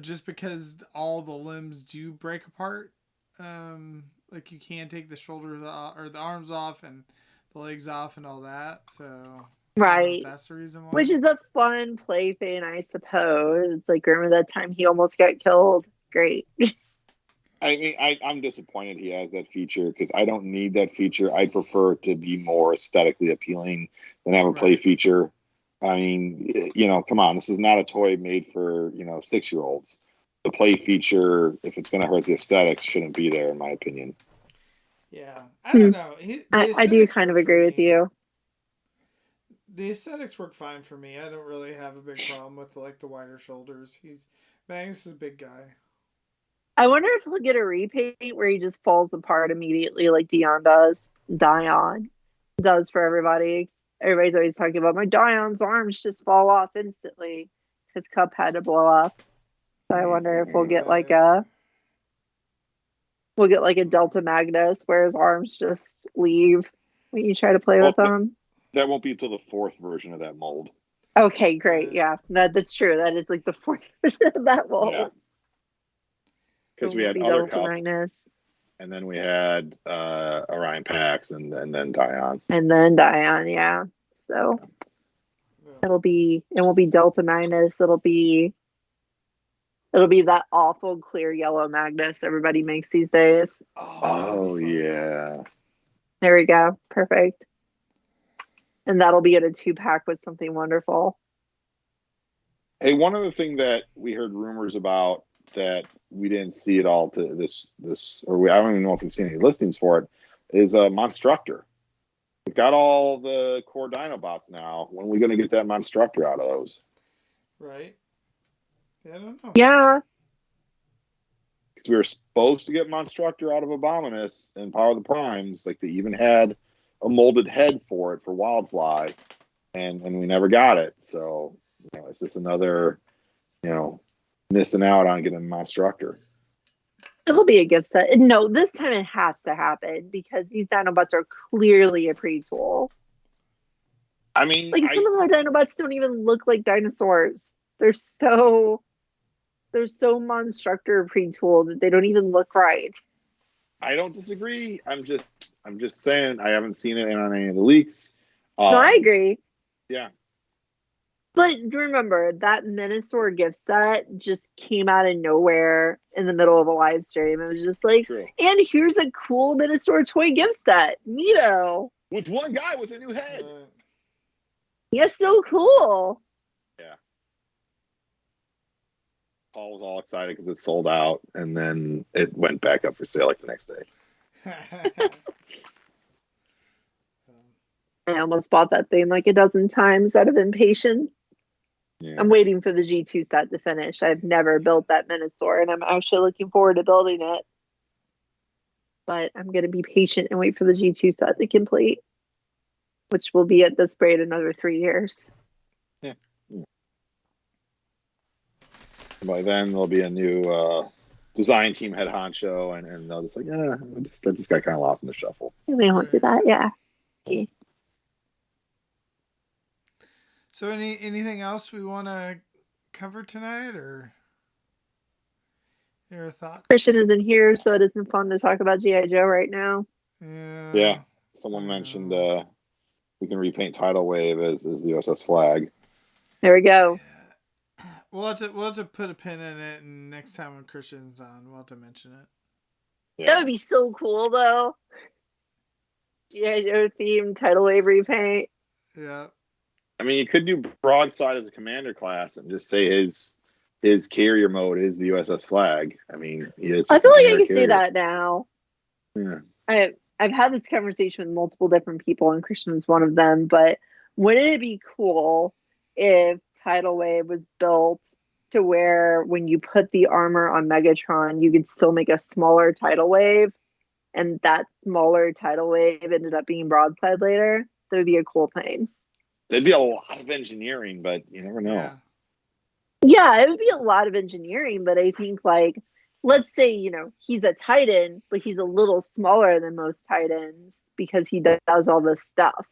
just because all the limbs do break apart. You can't take the shoulders off, or the arms off and the legs off and all that. So right, that's the reason why. Which is a fun play thing, I suppose. It's like, remember that time he almost got killed? Great. I mean, I'm disappointed he has that feature because I don't need that feature. I prefer it to be more aesthetically appealing than have a play feature. I mean, come on, this is not a toy made for 6-year-olds. The play feature, if it's going to hurt the aesthetics, shouldn't be there, in my opinion. Yeah, I don't know. I do kind of agree with you. The aesthetics work fine for me. I don't really have a big problem with the wider shoulders. Magnus is a big guy. I wonder if he'll get a repaint where he just falls apart immediately like Dion does for everybody. Everybody's always talking about my Dion's arms just fall off instantly because Cup had to blow up. So I wonder if we'll get a Delta Magnus where his arms just leave when you try to play with them. That won't be until the 4th version of that mold. Okay, great. Yeah, that's true. That is the 4th version of that mold. Yeah. Because we had other Cup, Magnus. And then we had Orion Pax and then Dion. And then Dion, yeah. So it won't be Delta Magnus. It'll be that awful clear yellow Magnus everybody makes these days. Oh yeah. There we go. Perfect. And that'll be in a 2-pack with something wonderful. Hey, one other thing that we heard rumors about that we didn't see at all to this, I don't even know if we've seen any listings for it, is a Monstructor. We've got all the core Dinobots now. When are we going to get that Monstructor out of those? Right. Yeah, I don't know. Yeah. Because we were supposed to get Monstructor out of Abominus and Power of the Primes. They even had a molded head for it for Wildfly, and we never got it. So, it's just another, missing out on getting Monstructor. It'll be a gift set. No, this time it has to happen because these Dinobots are clearly a pre-tool. I mean, some of the Dinobots don't even look like dinosaurs. They're so Monstructor pre-tool that they don't even look right. I don't disagree. I'm just saying I haven't seen it on any of the leaks. No, I agree. Yeah. But remember, that Minosaur gift set just came out of nowhere in the middle of a live stream. It was just like, True. And here's a cool Minosaur toy gift set. Neato. with one guy with a new head. You're so cool. Yeah. Paul was all excited because it sold out, and then it went back up for sale like the next day. I almost bought that thing like a dozen times out of impatience. Yeah. I'm waiting for the G2 set to finish. I've never built that Minotaur, and I'm actually looking forward to building it. But I'm going to be patient and wait for the G2 set to complete, which will be at this rate another 3 years. Yeah. By then, there'll be a new design team head honcho, and they'll just like, yeah, that just got kind of lost in the shuffle. They won't do that, yeah. Okay. So anything else we want to cover tonight, or your thoughts? Christian isn't here, so it isn't fun to talk about G.I. Joe right now. Yeah. Someone mentioned we can repaint Tidal Wave as the USS Flag. There we go. Yeah. We'll have to put a pin in it, and next time when Christian's on, we'll have to mention it. Yeah. That would be so cool, though. G.I. Joe themed Tidal Wave repaint. Yeah. I mean, you could do broadside as a commander class and just say his carrier mode is the USS Flag. I mean, I feel like I can see that now. Yeah. I've had this conversation with multiple different people, and Christian was one of them. But wouldn't it be cool if Tidal Wave was built to where when you put the armor on Megatron, you could still make a smaller Tidal Wave, and that smaller Tidal Wave ended up being broadside later? That would be a cool thing. There'd be a lot of engineering, but you never know. Yeah, it would be a lot of engineering, but I think, like, let's say, he's a Titan, but he's a little smaller than most Titans because he does all this stuff.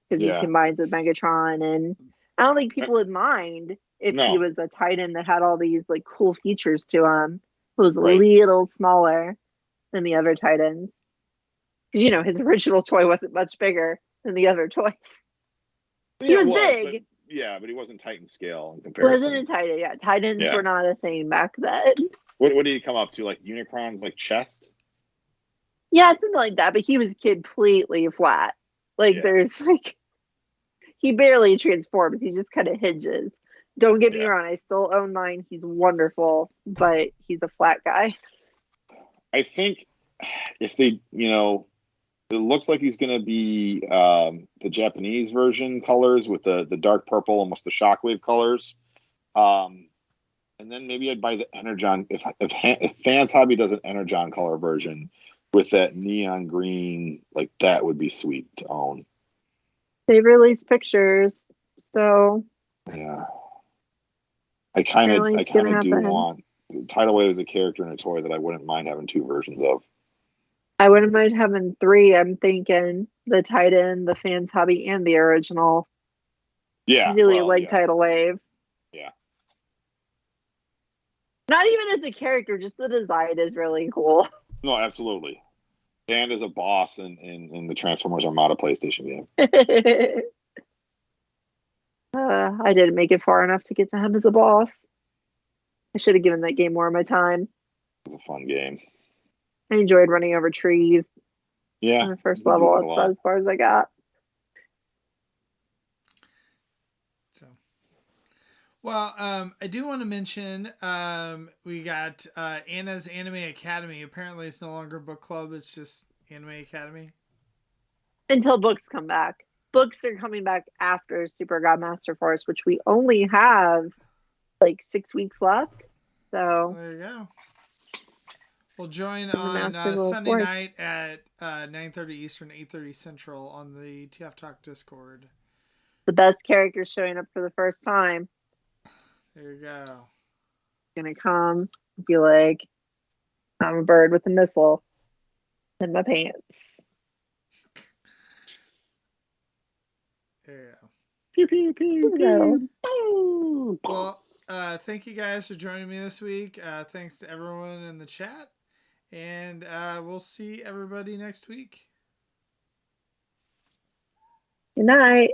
Because he combines with Megatron, and I don't think people would mind if he was a Titan that had all these, like, cool features to him. Who was a little smaller than the other Titans. Because, his original toy wasn't much bigger than the other toys. He was big. But he wasn't Titan scale in comparison. Wasn't a Titan, yeah. Titans were not a thing back then. What did he come up to? Like Unicron's like chest? Yeah, something like that. But he was completely flat. Like there's like he barely transforms. He just kind of hinges. Don't get me wrong, I still own mine. He's wonderful, but he's a flat guy. I think if they, it looks like he's going to be the Japanese version colors with the dark purple, almost the Shockwave colors. And then maybe I'd buy the Energon. If Fans Hobby does an Energon color version with that neon green, like that would be sweet to own. They've released pictures, so yeah. I kind of do want Tidal Wave as a character in a toy that I wouldn't mind having 2 versions of. I wouldn't mind having 3. I'm thinking the Titan, the Fans Hobby, and the original. Yeah, I really like Tidal Wave. Yeah. Not even as a character, just the design is really cool. No, absolutely. And as a boss in the Transformers Armada PlayStation game. I didn't make it far enough to get to him as a boss. I should have given that game more of my time. It was a fun game. I enjoyed running over trees. Yeah. On the first level, that's as far as I got. So, well, I do want to mention we got Anna's Anime Academy. Apparently, it's no longer book club; it's just Anime Academy until books come back. Books are coming back after Super God Master Force, which we only have like 6 weeks left. So there you go. We'll join on Sunday night at 9:30 Eastern, 8:30 Central on the TF Talk Discord. The best characters showing up for the first time. There you go. Gonna come, be like, I'm a bird with a missile in my pants. There you go. Pew, pew, pew, pew. Well, thank you guys for joining me this week. Thanks to everyone in the chat. And we'll see everybody next week. Good night.